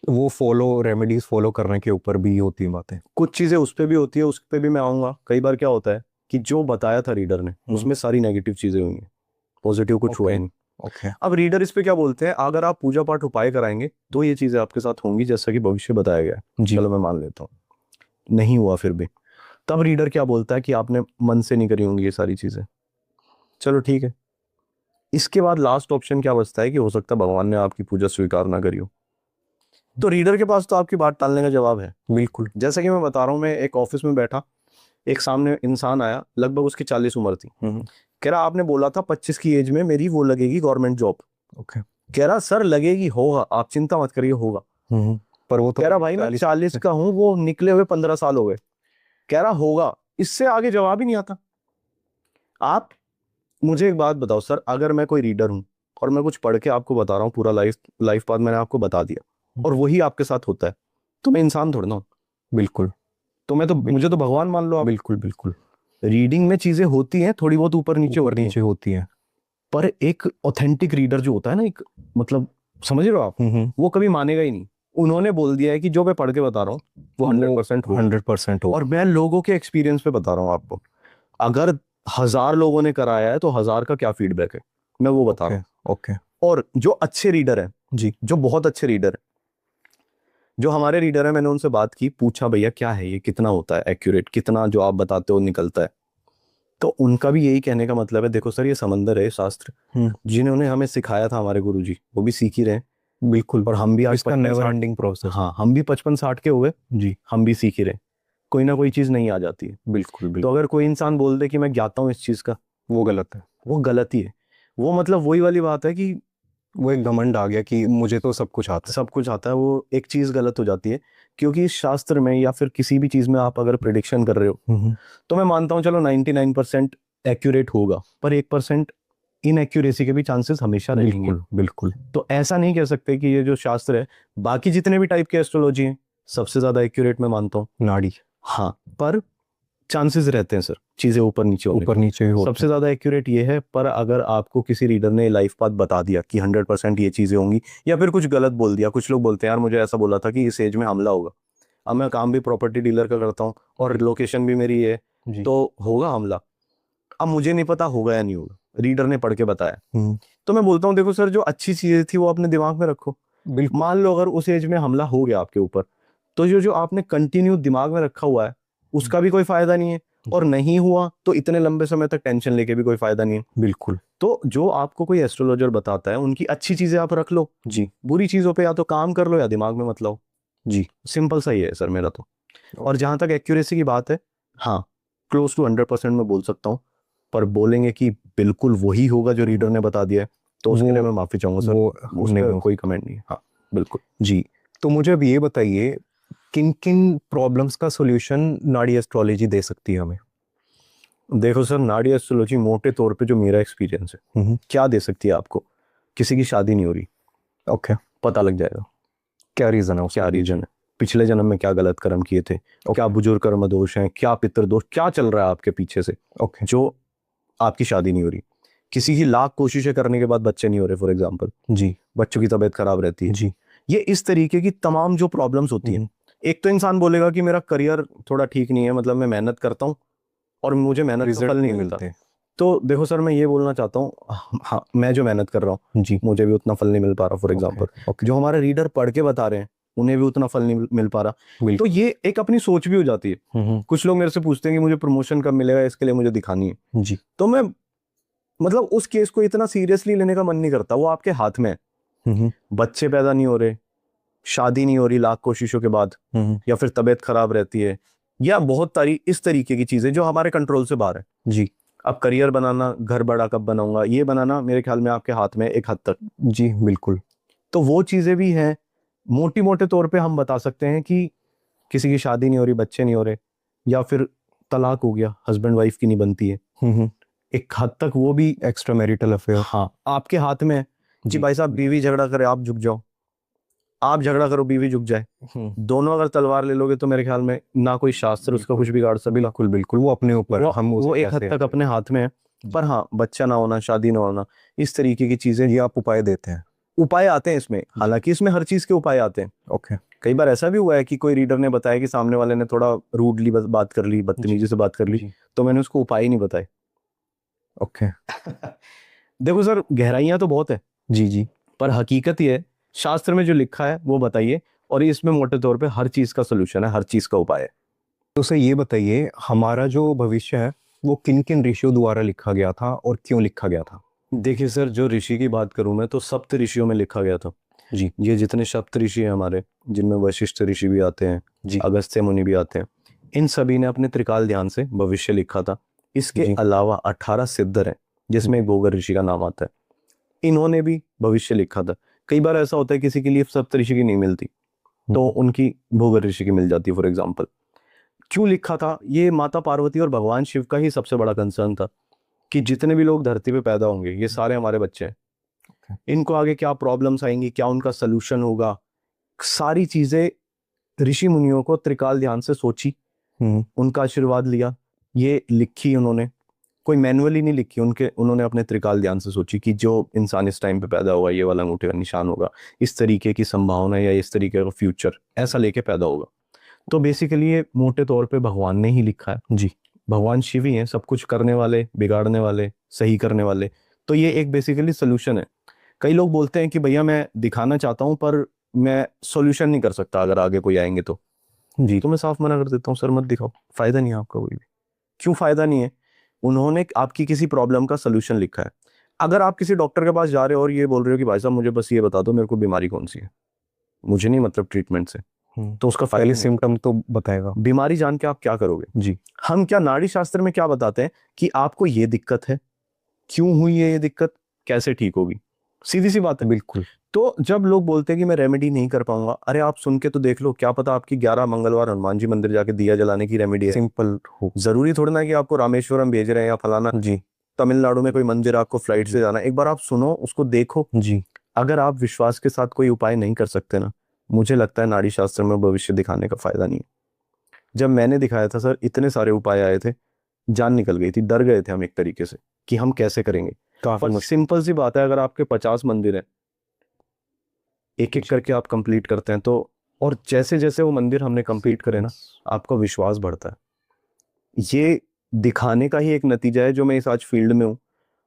वो फॉलो रेमेडीज फॉलो करने के ऊपर भी होती हैं बातें। कुछ चीजें उस पर भी होती है, उस पर भी मैं आऊंगा। कई बार क्या होता है कि जो बताया था रीडर ने उसमें सारी नेगेटिव चीजें हुई हैं, पॉजिटिव कुछ हुआ ही नहीं। ओके अब रीडर इस पे क्या बोलते हैं, अगर आप पूजा पाठ उपाय कराएंगे तो ये चीजें आपके साथ होंगी जैसा कि भविष्य बताया गया है। जी चलो मैं मान लेता हूँ, नहीं हुआ फिर भी, तब रीडर क्या बोलता है कि आपने मन से नहीं करी होंगी ये सारी चीजें। चलो ठीक है, इसके बाद लास्ट ऑप्शन क्या बचता है कि हो सकता है भगवान ने आपकी पूजा स्वीकार ना करी हो। तो रीडर के पास तो आपकी बात टालने का जवाब है। बिल्कुल जैसा कि मैं बता रहा हूँ, मैं एक ऑफिस में बैठा, एक सामने इंसान आया, लगभग उसकी 40 उम्र थी। कह रहा आपने बोला था 25 की एज में मेरी वो लगेगी गवर्नमेंट जॉब। ओके कह रहा सर लगेगी, होगा, आप चिंता मत करिए, होगा। पर वो तो कह रहा भाई मैं 40 का हूँ, वो निकले हुए 15 साल हो गए। कह रहा होगा, इससे आगे जवाब ही नहीं आता। आप मुझे एक बात बताओ सर, अगर मैं कोई रीडर हूं और मैं कुछ पढ़ के आपको बता रहा हूँ, पूरा लाइफ पाथ मैंने आपको बता दिया और वही आपके साथ होता है, तो मैं इंसान थोड़ा ना हूं। बिल्कुल तो मैं तो, मुझे तो भगवान मान लो आप। बिल्कुल बिल्कुल रीडिंग में चीजें होती हैं थोड़ी बहुत ऊपर नीचे ऊपर होती हैं, नीचे होती है। पर एक ऑथेंटिक रीडर जो होता है ना, एक मतलब समझ रहे हो आप, वो कभी मानेगा ही नहीं। उन्होंने बोल दिया है कि जो मैं पढ़ के बता रहा हूँ वो 100% हो। 100% हो। और मैं लोगों के एक्सपीरियंस पे बता रहा हूँ आपको। अगर 1000 लोगों ने कराया है तो 1000 का क्या फीडबैक है, मैं वो बता रहा हूँ। ओके। और जो अच्छे रीडर हैं जी। जो बहुत अच्छे रीडर हैं, जो हमारे रीडर है, मैंने उनसे बात की, पूछा भैया क्या है ये, कितना होता है एक्यूरेट, कितना जो आप बताते हो निकलता है। तो उनका भी यही कहने का मतलब है, देखो सर ये समंदर है, शास्त्र जिन्होंने हमें सिखाया था हमारे गुरुजी वो भी सीख ही रहे हैं। बिल्कुल। और हम भी आज इसका 55 नेवर 60, एंडिंग प्रोसेस। हाँ हम भी 55 60 के हो गए, जी। हम भी सीख ही रहे हैं। कोई ना कोई चीज नहीं आ जाती है। बिल्कुल तो बिल्कुल। अगर कोई इंसान बोल दे कि मैं ज्ञाता हूँ इस चीज का, वो गलत है। वो गलत ही है। वो मतलब वही वाली बात है कि वो एक घमंड आ गया कि मुझे तो सब कुछ आता सब कुछ आता है, वो एक चीज गलत हो जाती है। क्योंकि इस शास्त्र में या फिर किसी भी चीज में आप अगर प्रिडिक्शन कर रहे हो, है। तो मैं मानता हूँ चलो 99% एक्यूरेट होगा, पर 1% इनएक्यूरेसी के भी चांसेस हमेशा रहेंगे। बिल्कुल बिल्कुल। तो ऐसा नहीं कह सकते कि ये जो शास्त्र है, बाकी जितने भी टाइप के एस्ट्रोलॉजी हैं सबसे ज्यादा एक्यूरेट मैं मानता हूँ। नाड़ी। हाँ, पर चांसेस रहते हैं सर चीजें ऊपर नीचे होने ऊपर के। नीचे ही होता सबसे ज्यादा एक्यूरेट ये है, पर अगर आपको किसी रीडर ने लाइफ पाथ बता दिया कि 100% ये चीजें होंगी, या फिर कुछ गलत बोल दिया, कुछ लोग बोलते हैं यार मुझे ऐसा बोला था कि इस एज में हमला होगा। अब मैं काम भी प्रॉपर्टी डीलर का करता हूँ और लोकेशन भी मेरी ये है, है। जी। तो होगा हमला। अब मुझे नहीं पता होगा या नहीं होगा, रीडर ने पढ़ के बताया। हम्म। तो मैं बोलता हूँ देखो सर जो अच्छी चीजें थी वो अपने दिमाग में रखो। बिल्कुल। मान लो अगर उस एज में हमला हो गया आपके ऊपर, तो जो जो आपने कंटिन्यू दिमाग में रखा हुआ है उसका भी कोई फायदा नहीं है, और नहीं हुआ तो इतने लंबे समय तक टेंशन लेके भी कोई फायदा नहीं है। बिल्कुल। तो जो आपको कोई एस्ट्रोलॉजर बताता है उनकी अच्छी चीजें आप रख लो, जी। बुरी चीजों पे या तो काम कर लो या दिमाग में मत लाओ। जी। सिंपल सा ही है सर मेरा तो। और जहां तक एक्यूरेसी की बात है, हाँ क्लोज टू 100% मैं बोल सकता हूँ, पर बोलेंगे कि बिल्कुल वही होगा जो रीडर ने बता दिया है, तो उसके लिए मैं माफी चाहूंगा सर, वो उस नहीं पर हो कोई कमेंट नहीं है। हाँ बिल्कुल। जी। तो मुझे अब ये बताइए, किन किन प्रॉब्लम्स का सॉल्यूशन नाड़ी एस्ट्रोलॉजी दे सकती है हमें? देखो सर नाड़ी एस्ट्रोलॉजी मोटे तौर पे जो मेरा एक्सपीरियंस है क्या दे सकती है आपको, किसी की शादी नहीं हो रही, ओके। पता लग जाएगा क्या रीजन है क्या उसका? रीजन है, पिछले जन्म में क्या गलत कर्म किए थे, क्या बुजुर्ग कर्म दोष हैं, क्या पितृ दोष, क्या चल रहा है आपके पीछे से ओके। जो आपकी शादी नहीं हो रही। किसी की लाख कोशिशें करने के बाद बच्चे नहीं हो रहे फॉर एग्जाम्पल, जी। बच्चों की तबीयत खराब रहती है। जी। ये इस तरीके की तमाम जो प्रॉब्लम्स होती हैं। एक तो इंसान बोलेगा कि मेरा करियर थोड़ा ठीक नहीं है, मतलब मैं मेहनत करता हूँ और मुझे मेहनत का रिजल्ट फल नहीं नहीं मिलता। मिलते। तो देखो सर मैं ये बोलना चाहता हूँ, हाँ मैं जो मेहनत कर रहा हूँ जी। मुझे भी उतना फल नहीं मिल पा रहा फॉर ओके। Example, okay. जो हमारे रीडर पढ़ के बता रहे हैं उन्हें भी उतना फल नहीं मिल पा रहा। तो बिल्कुल। ये एक अपनी सोच भी हो जाती है। कुछ लोग मेरे से पूछते हैं कि मुझे प्रमोशन कब मिलेगा, इसके लिए मुझे दिखानी है। जी। तो मैं मतलब उस केस को इतना सीरियसली लेने का मन नहीं करता, वो आपके हाथ में है। बच्चे पैदा नहीं हो रहे, शादी नहीं हो रही लाख कोशिशों के बाद, या फिर तबीयत खराब रहती है, या बहुत सारी इस तरीके की चीजें जो हमारे कंट्रोल से बाहर है। जी। अब करियर बनाना, घर बड़ा कब बनाऊंगा, ये बनाना मेरे ख्याल में आपके हाथ में है एक हद तक। जी। बिल्कुल। तो वो चीजें भी हैं। मोटी मोटे तौर पे हम बता सकते हैं कि किसी की शादी नहीं हो रही, बच्चे नहीं हो रहे, या फिर तलाक हो गया, हस्बैंड वाइफ की नहीं बनती है, एक हद तक वो भी एक्स्ट्रा मैरिटल अफेयर। हाँ आपके हाथ में है कि जी। भाई साहब बीवी झगड़ा करे आप झुक जाओ, आप झगड़ा करो बीवी झुक जाए, दोनों अगर तलवार ले लोगे तो मेरे ख्याल में ना कोई शास्त्र उसका कुछ बिगाड़ सकता। बिल्कुल बिल्कुल। वो अपने ऊपर, हम वो उसे एक हद कैसे तक अपने हाथ में है। पर हाँ बच्चा ना होना, शादी ना होना, इस तरीके की चीजें, ये आप उपाय देते हैं? उपाय आते हैं इसमें, हालांकि इसमें हर चीज के उपाय आते हैं। ओके। कई बार ऐसा भी हुआ है कि कोई रीडर ने बताया कि सामने वाले ने थोड़ा रूडली बात कर ली, बदतमीजी से बात कर ली, जी। तो मैंने उसको उपाय ही नहीं बताए। ओके। देखो सर गहराइयां तो बहुत है, जी। जी। पर हकीकत ये है, शास्त्र में जो लिखा है वो बताइए, और इसमें मोटे तौर पे हर चीज का सोल्यूशन है, हर चीज का उपाय है। तो उसे ये बताइए, हमारा जो भविष्य है वो किन किन ऋषियों द्वारा लिखा गया था और क्यों लिखा गया था? देखिए सर जो ऋषि की बात करूं मैं, तो सप्त ऋषियों में लिखा गया था। जी। ये जितने सप्त ऋषि हैं हमारे, जिनमें वशिष्ठ ऋषि भी आते हैं, जी। अगस्त्य मुनि भी आते हैं, इन सभी ने अपने त्रिकाल ध्यान से भविष्य लिखा था। इसके जी। अलावा 18 सिद्धर हैं, जिसमें एक भोगर ऋषि का नाम आता है, इन्होंने भी भविष्य लिखा था। कई बार ऐसा होता है किसी के लिए सप्त ऋषि की नहीं मिलती, तो उनकी भोगर ऋषि की मिल जाती है फॉर एग्जाम्पल। क्यों लिखा था, ये माता पार्वती और भगवान शिव का ही सबसे बड़ा कंसर्न था कि जितने भी लोग धरती पे पैदा होंगे ये सारे हमारे बच्चे हैं, इनको आगे क्या प्रॉब्लम्स आएंगी, क्या उनका सलूशन होगा, सारी चीजें ऋषि मुनियों को त्रिकाल ध्यान से सोची, उनका आशीर्वाद लिया, ये लिखी उन्होंने। कोई मैनुअली नहीं लिखी, उन्होंने अपने त्रिकाल ध्यान से सोची कि जो इंसान इस टाइम पे पैदा हुआ ये वाला अंगूठे का निशान होगा, इस तरीके की संभावना या इस तरीके का फ्यूचर ऐसा लेके पैदा होगा। तो बेसिकली ये मोटे तौर पे भगवान ने ही लिखा है जी। भगवान शिव ही हैं, सब कुछ करने वाले, बिगाड़ने वाले, सही करने वाले। तो ये एक बेसिकली सोल्यूशन है। कई लोग बोलते हैं कि भैया मैं दिखाना चाहता हूँ पर मैं सोल्यूशन नहीं कर सकता अगर आगे कोई आएंगे तो जी। तो मैं साफ मना कर देता हूँ, सर मत दिखाओ, फायदा नहीं है आपका कोई भी। क्यों फायदा नहीं है? उन्होंने आपकी किसी प्रॉब्लम का सोल्यूशन लिखा है। अगर आप किसी डॉक्टर के पास जा रहे हो और ये बोल रहे हो कि भाई साहब मुझे बस ये बता दो मेरे को बीमारी कौन सी है, मुझे नहीं मतलब ट्रीटमेंट से, तो उसका पहले पहले सिम्टम तो बताएगा। बीमारी जान के आप क्या करोगे जी। हम क्या नाड़ी शास्त्र में क्या बताते हैं कि आपको ये दिक्कत है, क्यों हुई है ये दिक्कत, कैसे ठीक होगी, सीधी सी बात है। बिल्कुल। तो जब लोग बोलते हैं कि मैं रेमेडी नहीं कर पाऊंगा, अरे आप सुन के तो देख लो, क्या पता आपकी 11 मंगलवार हनुमान जी मंदिर जाके दिया जलाने की रेमेडी है। सिंपल हो। जरूरी थोड़ा ना कि आपको रामेश्वरम भेज रहे हैं या फलाना जी तमिलनाडु में कोई मंदिर आपको फ्लाइट से जाना है। एक बार आप सुनो, उसको देखो। जी। अगर आप विश्वास के साथ कोई उपाय नहीं कर सकते ना, मुझे लगता है नाड़ी शास्त्र में भविष्य दिखाने का फायदा नहीं है। जब मैंने दिखाया था सर, इतने सारे उपाय आए थे, जान निकल गई थी, डर गए थे हम एक तरीके से कि हम कैसे करेंगे। पर सिंपल सी बात है, अगर आपके 50 मंदिर हैं, एक एक करके आप कंप्लीट करते हैं तो, और जैसे जैसे वो मंदिर हमने कंप्लीट करे ना, आपका विश्वास बढ़ता है। ये दिखाने का ही एक नतीजा है जो मैं इस आज फील्ड में हूँ,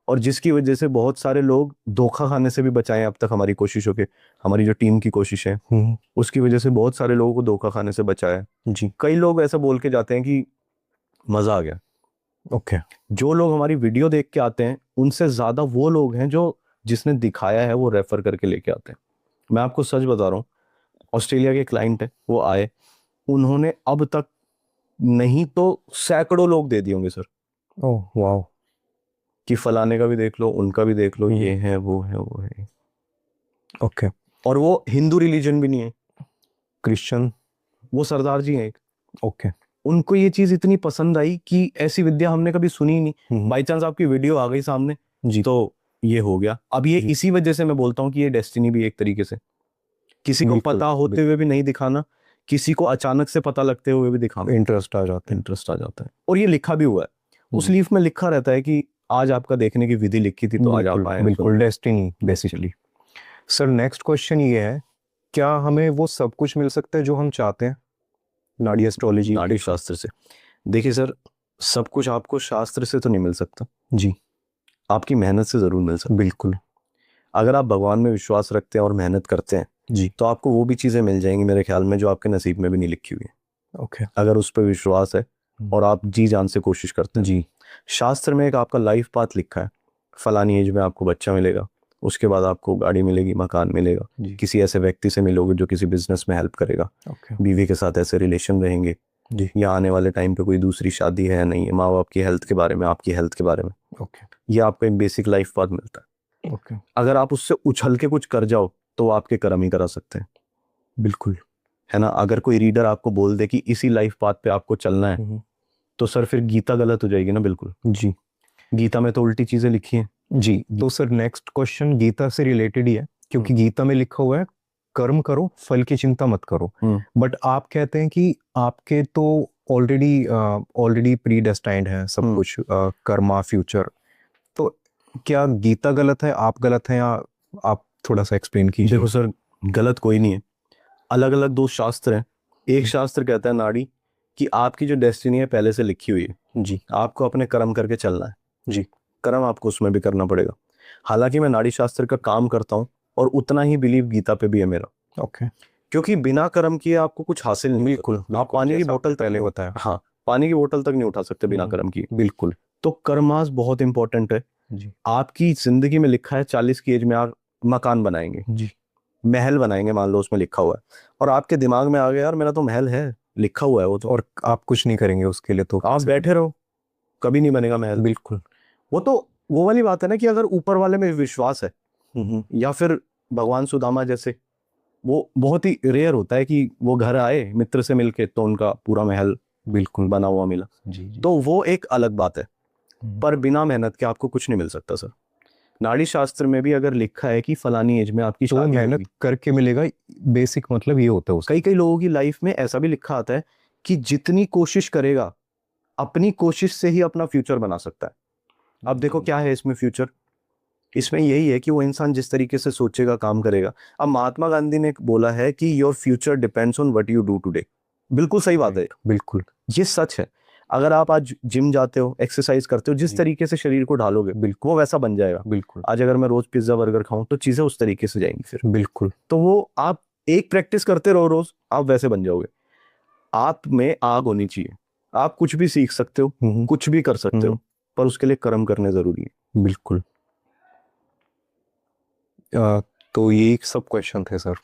और जिसकी वजह से बहुत सारे लोग धोखा खाने से भी बचाए अब तक हमारी कोशिशों के, हमारी जो टीम की कोशिश है उसकी वजह से बहुत सारे लोगों को धोखा खाने से बचाया है जी। कई लोग ऐसा बोल के जाते हैं कि मजा आ गया। ओके। जो लोग हमारी वीडियो देख के आते हैं उनसे ज्यादा वो लोग हैं जो जिसने दिखाया है वो रेफर करके लेके आते हैं। मैं आपको सच बता रहा हूँ, ऑस्ट्रेलिया के क्लाइंट है, वो आए, उन्होंने अब तक नहीं तो सैकड़ों लोग दे दिए होंगे सर। Oh wow. कि फलाने का भी देख लो, उनका भी देख लो, ये है वो है वो है। ओके। और वो हिंदू रिलीजन भी नहीं है, क्रिश्चियन। वो सरदार जी हैं एक। ओके। उनको ये चीज इतनी पसंद आई कि ऐसी विद्या हमने कभी सुनी ही नहीं। बाई चांस आपकी वीडियो आ गई सामने जी। तो ये हो गया। अब ये इसी वजह से मैं बोलता हूँ कि ये डेस्टिनी भी एक तरीके से, किसी को पता होते हुए भी नहीं दिखाना, किसी को अचानक से पता लगते हुए भी दिखाना, इंटरेस्ट आ जाता है। इंटरेस्ट आ जाता है। और ये लिखा भी हुआ है, उस लीफ में लिखा रहता है कि आज आपका देखने की विधि लिखी थी तो आज आप आए। बिल्कुल destiny basically. Sir next question ये है, क्या हमें वो सब कुछ मिल सकता है जो हम चाहते हैं नाड़ी एस्ट्रोलॉजी, नाड़ी शास्त्र से? देखिए सर, सब कुछ आपको शास्त्र से तो नहीं मिल सकता जी, आपकी मेहनत से जरूर मिल सकता। बिल्कुल। अगर आप भगवान में विश्वास रखते हैं और मेहनत करते हैं जी, तो आपको वो भी चीजें मिल जाएंगी मेरे ख्याल में जो आपके नसीब में भी नहीं लिखी हुई है। ओके। अगर उस पर विश्वास है और आप जी जान से कोशिश करते हैं जी। शास्त्र में एक आपका लाइफ पाथ लिखा है, फलानी एज में आपको बच्चा मिलेगा, उसके बाद आपको गाड़ी मिलेगी, मकान मिलेगा, किसी ऐसे व्यक्ति से मिलोगे जो किसी बिजनेस में हेल्प करेगा, बीवी के साथ ऐसे रिलेशन रहेंगे जी, या आने वाले टाइम पे कोई दूसरी शादी है नहीं है, माँ बाप की हेल्थ के बारे में, आपकी हेल्थ के बारे में। ये आपको एक बेसिक लाइफ पाथ मिलता है। अगर आप उससे उछल के कुछ कर जाओ तो वो आपके कर्म ही करा सकते हैं। बिल्कुल, है ना। अगर कोई रीडर आपको बोल दे कि इसी लाइफ पाथ पे आपको चलना है तो सर फिर गीता गलत हो जाएगी ना। बिल्कुल जी, गीता में तो उल्टी चीजें लिखी हैं जी। तो सर नेक्स्ट क्वेश्चन गीता से रिलेटेड ही है, क्योंकि गीता में लिखा हुआ है कर्म करो फल की चिंता मत करो, बट आप कहते हैं कि आपके तो ऑलरेडी प्री डेस्टाइंड है सब कुछ, कर्मा फ्यूचर। तो क्या गीता गलत है, आप गलत हैं, या आप थोड़ा सा एक्सप्लेन कीजिए। देखो सर, गलत कोई नहीं है, अलग अलग दो शास्त्र हैं। एक शास्त्र कहता है नाड़ी कि आपकी जो डेस्टिनी है पहले से लिखी हुई है जी, आपको अपने कर्म करके चलना है जी, कर्म आपको उसमें भी करना पड़ेगा। हालांकि मैं नाड़ी शास्त्र का काम करता हूँ और उतना ही बिलीव गीता पे भी है मेरा। ओके। क्योंकि बिना कर्म किए आपको कुछ हासिल नहीं। बिल्कुल, आप पानी की बोतल पहले बताया, हाँ, पानी की बोतल तक नहीं उठा सकते बिना कर्म किए। बिल्कुल। तो कर्मास बहुत इंपॉर्टेंट है जी। आपकी जिंदगी में लिखा है 40 की एज में आप मकान बनाएंगे जी, महल बनाएंगे, मान लो उसमें लिखा हुआ है, और आपके दिमाग में आ गया यार मेरा तो महल है, लिखा हुआ है वो तो, और आप कुछ नहीं करेंगे उसके लिए, तो आप बैठे रहो, कभी नहीं बनेगा महल। बिल्कुल। वो तो वो वाली बात है ना कि अगर ऊपर वाले में विश्वास है, या फिर भगवान सुदामा जैसे, वो बहुत ही रेयर होता है कि वो घर आए मित्र से मिलके तो उनका पूरा महल बिल्कुल बना हुआ मिला जी, जी। तो वो एक अलग बात है। पर बिना मेहनत के आपको कुछ नहीं मिल सकता सर। नाड़ी शास्त्र में भी अगर लिखा है कि फलानी एज में आपकी तो शादी मेहनत होगी, करके मिलेगा, बेसिक मतलब ये होता है उसका। कई कई लोगों की लाइफ में ऐसा भी लिखा आता है कि जितनी कोशिश करेगा अपनी कोशिश से ही अपना फ्यूचर बना सकता है। अब देखो क्या है इसमें फ्यूचर, इसमें यही है कि वो इंसान जिस तरीके से सोचेगा काम करेगा। अब महात्मा गांधी ने बोला है कि your future depends on what you do today. बिल्कुल सही बात है, बिल्कुल ये सच है। अगर आप आज जिम जाते हो, एक्सरसाइज करते हो, जिस जी। तरीके से शरीर को ढालोगे बिल्कुल वो वैसा बन जाएगा। बिल्कुल आज अगर मैं रोज पिज्जा बर्गर खाऊं तो चीजें उस तरीके से जाएंगी फिर। बिल्कुल तो वो आप एक प्रैक्टिस करते रहो रोज, आप वैसे बन जाओगे। आप में आग होनी चाहिए, आप कुछ भी सीख सकते हो, कुछ भी कर सकते हो, पर उसके लिए कर्म करने जरूरी है। बिल्कुल। तो ये सब क्वेश्चन थे सर।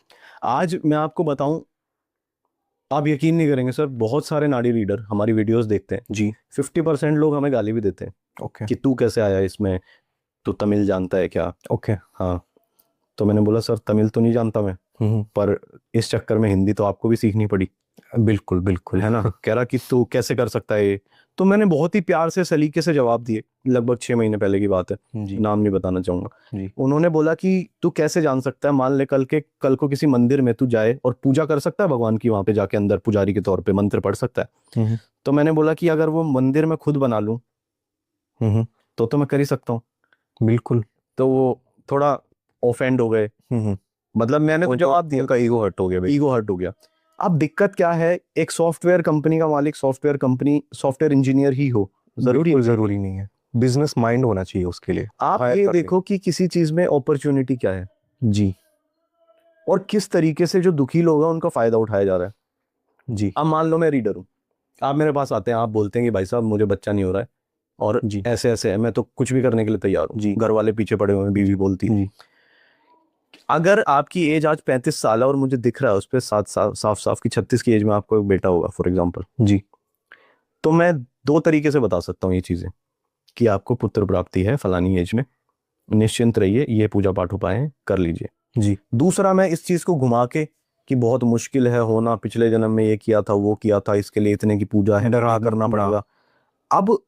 आज मैं आपको बताऊं, आप यकीन नहीं करेंगे सर, बहुत सारे नाड़ी रीडर हमारी वीडियोस देखते हैं जी। 50% लोग हमें गाली भी देते हैं ओके कि तू कैसे आया इसमें, तू तमिल जानता है क्या। ओके। हाँ, तो मैंने बोला सर तमिल तो नहीं जानता मैं, पर इस चक्कर में हिंदी तो आपको भी सीखनी पड़ी। बिल्कुल बिल्कुल है ना। कह रहा कि तू कैसे कर सकता है ये। तो मैंने बहुत ही प्यार से सलीके से जवाब दिए, लगभग 6 महीने पहले की बात है, जी नाम नहीं बताना चाहूंगा। जी। उन्होंने बोला कि तू कैसे जान सकता है, मान ले कल को किसी मंदिर में तू जाए और पूजा कर सकता है भगवान की, वहां पे जाके अंदर पुजारी के तौर पे मंत्र पढ़ सकता है। तो मैंने बोला कि अगर वो मंदिर में खुद बना लूं तो मैं कर ही सकता हूँ। बिल्कुल। तो वो थोड़ा ऑफेंड हो गए, मतलब मैंने तो जवाब दिया, उनका ईगो हर्ट हो गया भाई। ईगो हर्ट हो गया। अब दिक्कत क्या है, एक सॉफ्टवेयर कंपनी का मालिक सॉफ्टवेयर इंजीनियर ही हो, जरूरी बिल्कुल जरूरी नहीं है, बिजनेस माइंड होना चाहिए उसके लिए। आप हायर ये करने। देखो कि किसी चीज में अपॉर्चुनिटी क्या है जी और किस तरीके से जो दुखी लोग हैं उनका फायदा उठाया जा रहा है। जी अब मान लो मैं रीडर हूँ, आप मेरे पास आते हैं, आप बोलते हैं कि भाई साहब मुझे बच्चा नहीं हो रहा है और जी ऐसे ऐसे है, मैं तो कुछ भी करने के लिए तैयार हूँ, जी। घर वाले पीछे पड़े हुए हैं, बीवी बोलती है। जी अगर आपकी एज आज 35 साल है और मुझे दिख रहा है उस पर साफ साफ की 36 की एज में आपको एक बेटा होगा फॉर एग्जाम्पल, जी। तो मैं 2 तरीके से बता सकता हूँ ये चीजें कि आपको पुत्र प्राप्ति है फलानी एज में, निश्चिंत रहिए, ये पूजा पाठ उपाय हैं, कर लीजिए। जी दूसरा, मैं इस चीज को घुमा के कि बहुत मुश्किल है होना, पिछले जन्म में ये किया था वो किया था, इसके लिए इतने की पूजा है, डरा करना पड़ेगा। अब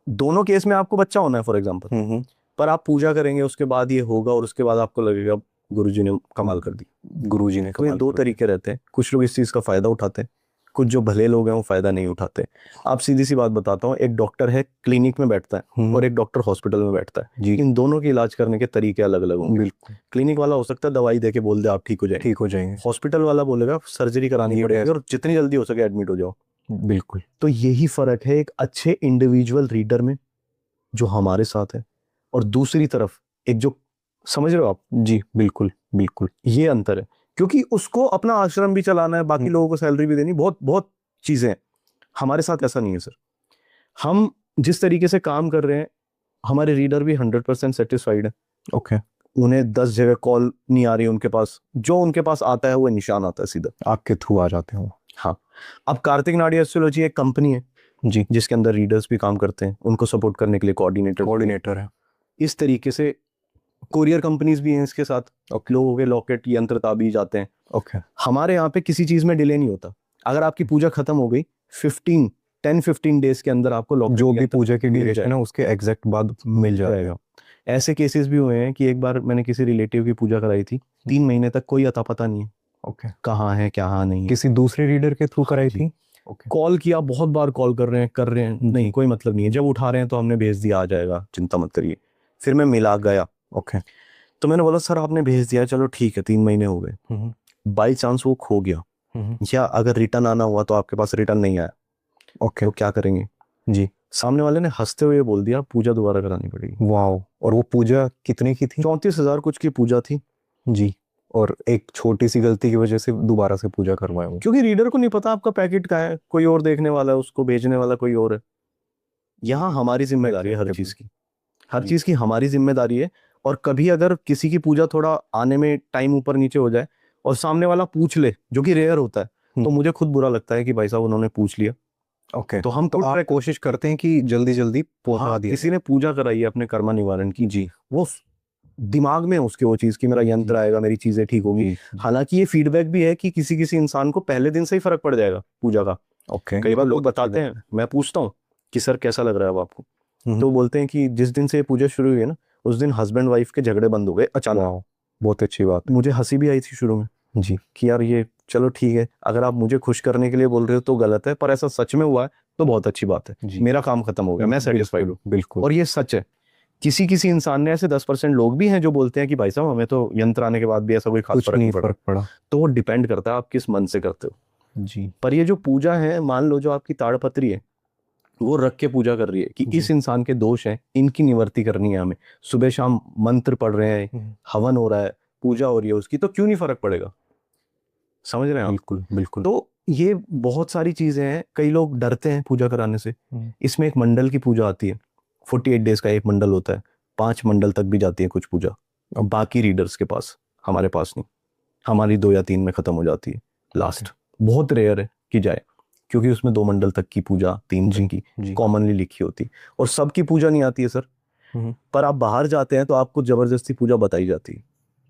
दोनों केस में आपको बच्चा होना है फॉर एग्जाम्पल, पर आप पूजा करेंगे उसके बाद ये होगा और उसके बाद आपको लगेगा गुरुजी ने कमाल कर दी। गुरुजी ने तो ये कमाल 2 कर तरीके रहते हैं, कुछ लोग इस चीज का फायदा उठाते हैं, कुछ जो भले लोग हैं वो फायदा नहीं उठाते। आप सीधी सी बात बताता हूँ, एक डॉक्टर है क्लिनिक में बैठता है और एक डॉक्टर हॉस्पिटल में बैठता है, जी। इन दोनों के इलाज करने के तरीके अलग अलग होंगे। बिल्कुल क्लिनिक वाला हो सकता है दवाई दे के बोल दे आप ठीक हो जाए, ठीक हो जाएंगे। हॉस्पिटल वाला बोलेगा सर्जरी करानी ये पड़ेगी ऐसा- और जितनी जल्दी हो सके एडमिट हो जाओ। बिल्कुल तो यही फर्क है एक अच्छे इंडिविजुअल रीडर में जो हमारे साथ है, और दूसरी तरफ एक जो, समझ रहे हो आप, जी। बिल्कुल बिल्कुल ये अंतर है। क्योंकि उसको अपना आश्रम भी चलाना है, बाकी लोगों को सैलरी भी देनी, बहुत बहुत चीजें हैं। हमारे साथ ऐसा नहीं है सर, हम जिस तरीके से काम कर रहे हैं, हमारे रीडर भी 100% सेटिस्फाइड है। ओके। उन्हें 10 जगह कॉल नहीं आ रही उनके पास, जो उनके पास आता है वो निशान आता है सीधा, आपके थ्रू आ जाते हो। हाँ। अब कार्तिक नाड़ी एस्ट्रोलॉजी एक कंपनी है जी। जिसके अंदर रीडर्स भी काम करते हैं, उनको सपोर्ट करने के लिए कोऑर्डिनेटर है। इस तरीके से कोरियर कंपनीज भी हैं इसके साथ, लोगों के लॉकेट यंत्र ताबीज आते हैं। ओके। हमारे यहाँ पे किसी चीज में डिले नहीं होता, अगर आपकी पूजा खत्म हो गई 10-15 डेज के अंदर आपको लॉकेट जो भी पूजा की मिल ड्यूरेशन है उसके एग्जैक्ट बाद मिल जाएगा। ऐसे केसेस भी हुए हैं कि एक बार मैंने किसी रिलेटिव की पूजा कराई थी, 3 महीने तक कोई अता पता नहीं है ओके। कहाँ है क्या नहीं है। किसी दूसरे रीडर के थ्रू कराई थी। ओके। कॉल किया, बहुत बार कॉल कर रहे हैं नहीं कोई मतलब नहीं है, जब उठा रहे हैं तो हमने भेज दिया, आ जाएगा, चिंता मत करिए। फिर मैं मिला गया, ओके। तो मैंने बोला सर आपने भेज दिया, चलो ठीक है, 3 महीने हो गए, बाई चांस वो खो गया या अगर रिटर्न आना हुआ तो आपके पास रिटर्न नहीं आया, ओके। तो क्या करेंगे जी। सामने वाले ने हंसते हुए बोल दिया पूजा दोबारा करानी पड़ेगी। वाओ। और वो पूजा कितने की थी? 34,000 कुछ की पूजा थी जी। और एक छोटी सी गलती की वजह से दोबारा से पूजा करवाया वो। क्योंकि रीडर को नहीं पता आपका पैकेट कहाँ है, कोई और देखने वाला है, उसको भेजने वाला कोई और है। यहाँ हमारी जिम्मेदारी है हर चीज की, हर चीज की हमारी जिम्मेदारी है। और कभी अगर किसी की पूजा थोड़ा आने में टाइम ऊपर नीचे हो जाए और सामने वाला पूछ ले, जो कि रेयर होता है, तो मुझे खुद बुरा लगता है कि भाई साहब उन्होंने पूछ लिया। ओके। तो हम तो आप कोशिश करते हैं कि जल्दी जल्दी पहुंचा दिया। किसी ने पूजा कराई है अपने कर्मा निवारण की, जी, वो दिमाग में है उसके वो चीज कि मेरा यंत्र आएगा, मेरी चीजें ठीक होगी। हालांकि ये फीडबैक भी है कि किसी किसी इंसान को पहले दिन से ही फर्क पड़ जाएगा पूजा का। ओके। कई बार लोग बताते हैं, मैं पूछता हूँ कि सर कैसा लग रहा है अब आपको, तो बोलते हैं कि जिस दिन से ये पूजा शुरू हुई है ना, उस दिन हस्बैंड वाइफ के झगड़े बंद हो गए अचानक। बहुत अच्छी बात। मुझे हंसी भी आई थी शुरू में जी कि यार ये चलो ठीक है, अगर आप मुझे खुश करने के लिए बोल रहे हो तो गलत है, पर ऐसा सच में हुआ है तो बहुत अच्छी बात है, मेरा काम खत्म हो गया, मैं सेटिस्फाइड हूँ। बिल्कुल। और ये सच है, किसी किसी इंसान ने ऐसे 10% लोग भी हैं जो बोलते हैं कि भाई साहब हमें तो यंत्र आने के बाद भी ऐसा कोई खास कुछ फर्क नहीं नहीं पड़ा। फर्क पड़ा। तो वो डिपेंड करता है आप किस मन से करते हो। जी पर ये जो पूजा है, मान लो जो आपकी ताड़पत्री है वो रख के पूजा कर रही है कि जी। इस इंसान के दोष हैं, इनकी निवृत्ति करनी है हमें, सुबह शाम मंत्र पढ़ रहे हैं, हवन हो रहा है, पूजा हो रही है उसकी, तो क्यों नहीं फर्क पड़ेगा? समझ रहे हैं आप? बिल्कुल बिल्कुल। तो ये बहुत सारी चीजें हैं, कई लोग डरते हैं पूजा कराने से। इसमें एक मंडल की पूजा आती है, 48 डेज का एक मंडल होता है, 5 मंडल तक भी जाती है कुछ पूजा, अब बाकी रीडर्स के पास, हमारे पास नहीं। हमारी 2 या 3 में खत्म हो जाती है लास्ट। बहुत रेयर है कि जाए, क्योंकि उसमें 2 मंडल तक की पूजा, 3 तक की जी कॉमनली लिखी होती है, और सबकी पूजा नहीं आती है सर। पर आप बाहर जाते हैं तो आपको जबरदस्ती पूजा बताई जाती है,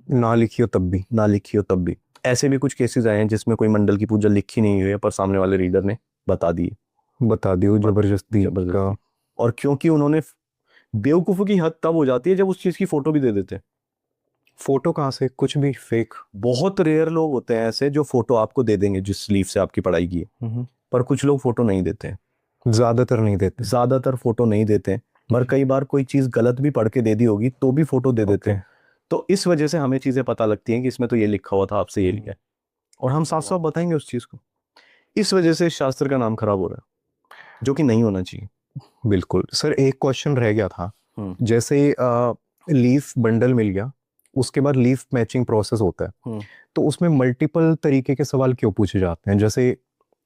ना लिखी हो तब भी। ना लिखी हो तब भी। ऐसे भी कुछ केसेस आए हैं जिसमें कोई मंडल की पूजा लिखी नहीं हुई है, पर सामने वाले रीडर ने बता दी है। बता दियो जबरदस्ती का। जबरदस्ती। और क्योंकि उन्होंने, बेवकूफ़ी की हद तब हो जाती है जब उस चीज़ की फोटो भी दे देते हैं। फोटो कहाँ से, कुछ भी फेक। बहुत रेयर लोग होते हैं ऐसे जो फोटो आपको दे देंगे जिस स्लीव से आपकी पढ़ाई की है, पर कुछ लोग फोटो नहीं देते हैं। ज्यादातर नहीं देते। ज्यादातर फोटो नहीं देते हैं, पर कई बार कोई चीज गलत भी पढ़ के दे दी होगी तो भी फोटो दे देते हैं। तो इस वजह से हमें चीजें पता लगती हैं कि इसमें तो ये लिखा हुआ था, आपसे ये लिखा है, और हम साफ साफ बताएंगे उस चीज को। इस वजह से शास्त्र का नाम खराब हो रहा है, जो कि नहीं होना चाहिए। बिल्कुल सर, एक क्वेश्चन रह गया था। हम्म। जैसे लीफ बंडल मिल गया, उसके बाद लीफ मैचिंग प्रोसेस होता है, तो उसमें मल्टीपल तरीके के सवाल क्यों पूछे जाते हैं? जैसे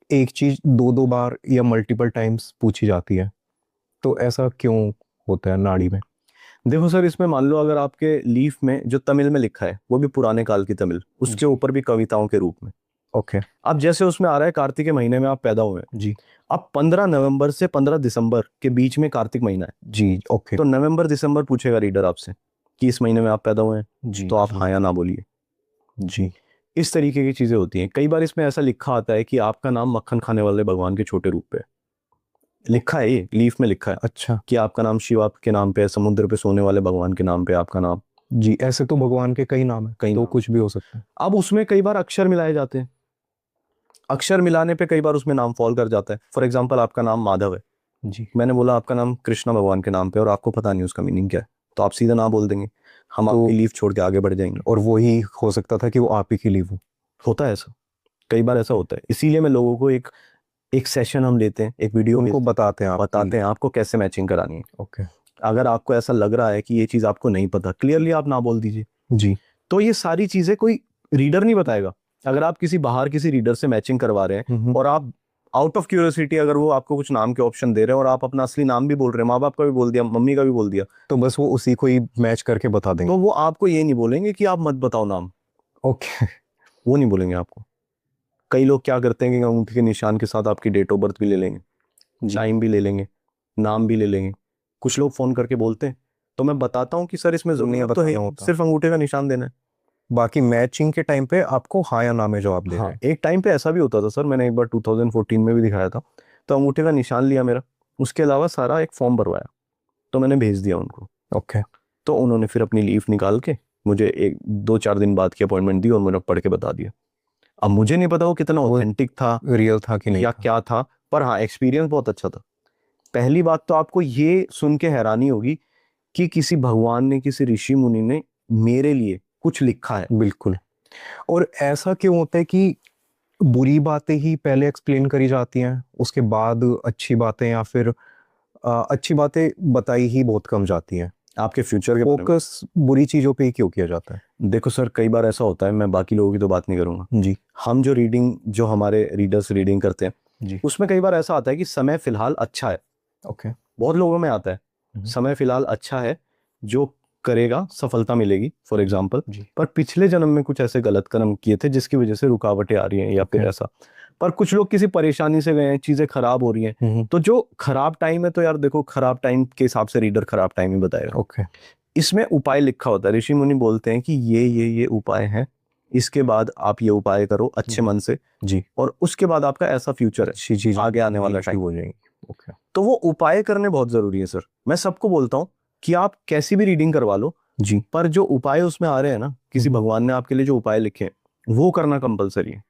एक चीज 2-2 बार या मल्टीपल टाइम्स पूछी जाती है, तो ऐसा क्यों होता है नाड़ी में? देखो सर, इसमें मान लो अगर आपके लीफ में जो तमिल में लिखा है वो भी पुराने काल की तमिल, उसके ऊपर भी कविताओं के रूप में। ओके। अब जैसे उसमें आ रहा है कार्तिक के महीने में आप पैदा हुए हैं जी अब 15 नवंबर से 15 दिसंबर के बीच में कार्तिक महीना है, जी। ओके। तो नवंबर दिसंबर पूछेगा रीडर आपसे कि इस महीने में आप पैदा हुए हैं, जी तो आप जी हाँ या ना बोलिए। जी। इस तरीके की चीजें होती हैं। कई बार इसमें ऐसा लिखा आता है कि आपका नाम मक्खन खाने वाले भगवान के छोटे रूप पे है। लिखा है, ये लीफ में लिखा है अच्छा कि आपका नाम शिव आपके नाम पे है, समुद्र पे सोने वाले भगवान के नाम पे आपका नाम। जी। ऐसे तो भगवान के कई नाम है, कई तो नाम। कुछ भी हो सकता है। अब उसमें कई बार अक्षर मिलाए जाते हैं, अक्षर मिलाने पे कई बार उसमें नाम फॉल कर जाता है। फॉर एग्जाम्पल आपका नाम माधव है, जी मैंने बोला आपका नाम कृष्णा भगवान के नाम पे, और आपको पता नहीं उसका मीनिंग क्या है, तो आप सीधा ना बोल देंगे, हम तो- आपकी लीफ छोड़ के आगे बढ़ जाएंगे। और वही हो सकता था कि वो आप ही के लिए हो। होता है ऐसा, कई बार ऐसा होता है। इसीलिए मैं लोगों को एक एक सेशन हम लेते हैं, एक वीडियो उनको भेजते बताते हैं हैं, आप। बताते हैं आपको कैसे मैचिंग करानी है। ओके। अगर आपको ऐसा लग रहा है कि ये चीज आपको नहीं पता, क्लियरली आप ना बोल दीजिए। जी तो ये सारी चीजें कोई रीडर नहीं बताएगा। अगर आप किसी बाहर किसी रीडर से मैचिंग करवा रहे हैं और आप आउट ऑफ क्यूरियोसिटी, अगर वो आपको कुछ नाम के ऑप्शन दे रहे हैं और आप अपना असली नाम भी बोल रहे हैं, माँ बाप का भी बोल दिया, मम्मी का भी बोल दिया, तो बस वो उसी को ही मैच करके बता देंगे। तो वो आपको ये नहीं बोलेंगे कि आप मत बताओ नाम, ओके। वो नहीं बोलेंगे आपको। कई लोग क्या करते हैं कि अंगूठी के निशान के साथ आपकी डेट ऑफ बर्थ भी ले लेंगे, टाइम भी ले लेंगे, नाम भी ले लेंगे। कुछ लोग फोन करके बोलते हैं, तो मैं बताता हूँ कि सर इसमें जरूरत तो है, सिर्फ अंगूठे का निशान देना है। बाकी मैचिंग के टाइम पे आपको हाँ या ना में जवाब दे रहे हैं। एक टाइम पे ऐसा भी होता था सर, मैंने एक बार 2014 में भी दिखाया था, तो अंगूठे का निशान लिया मेरा, उसके अलावा सारा एक फॉर्म भरवाया, तो मैंने भेज दिया उनको। ओके। तो उन्होंने फिर अपनी लीव निकाल के मुझे 1-2-4 दिन बाद की अपॉइंटमेंट दी और मैंने पढ़ के बता दिया। अब मुझे नहीं पता वो कितना ऑथेंटिक था, रियल था कि नहीं या था। क्या था, पर हाँ एक्सपीरियंस बहुत अच्छा था। पहली बात तो आपको ये सुन के हैरानी होगी कि किसी भगवान ने, किसी ऋषि मुनि ने मेरे लिए कुछ लिखा है। बिल्कुल। और ऐसा क्यों होता है कि बुरी बातें ही पहले एक्सप्लेन करी जाती हैं, उसके बाद अच्छी बातें, या फिर अच्छी बातें बताई ही बहुत कम जाती हैं? आपके फ्यूचर के बारे में। फोकस बुरी चीजों पे ही क्यों किया जाता है? देखो सर, कई बार ऐसा होता है, मैं बाकी लोगों की तो बात नहीं करूंगा, जी हम जो रीडिंग, जो हमारे रीडर्स रीडिंग करते हैं, जी। उसमें कई बार ऐसा आता है कि समय फिलहाल अच्छा है। ओके। बहुत लोगों में आता है समय फिलहाल अच्छा है, जो करेगा सफलता मिलेगी फॉर एग्जाम्पल, जी पर पिछले जन्म में कुछ ऐसे गलत कर्म किए थे जिसकी वजह से रुकावटें आ रही हैं, या फिर ऐसा। पर कुछ लोग किसी परेशानी से गए हैं, चीजें खराब हो रही हैं, तो जो खराब टाइम है, तो यार देखो खराब टाइम के हिसाब से रीडर खराब टाइम ही बताएगा। ओके। इसमें उपाय लिखा होता है, ऋषि मुनि बोलते हैं कि ये उपाय हैं, इसके बाद आप ये उपाय करो अच्छे मन से जी। और उसके बाद आपका ऐसा फ्यूचर है, अच्छी चीज आगे आने वाला टाइम हो जाएगी। ओके। तो वो उपाय करने बहुत जरूरी है सर। मैं सबको बोलता हूँ कि आप कैसी भी रीडिंग करवा लो जी। पर जो उपाय उसमें आ रहे हैं ना, किसी भगवान ने आपके लिए जो उपाय लिखे हैं वो करना कंपलसरी है।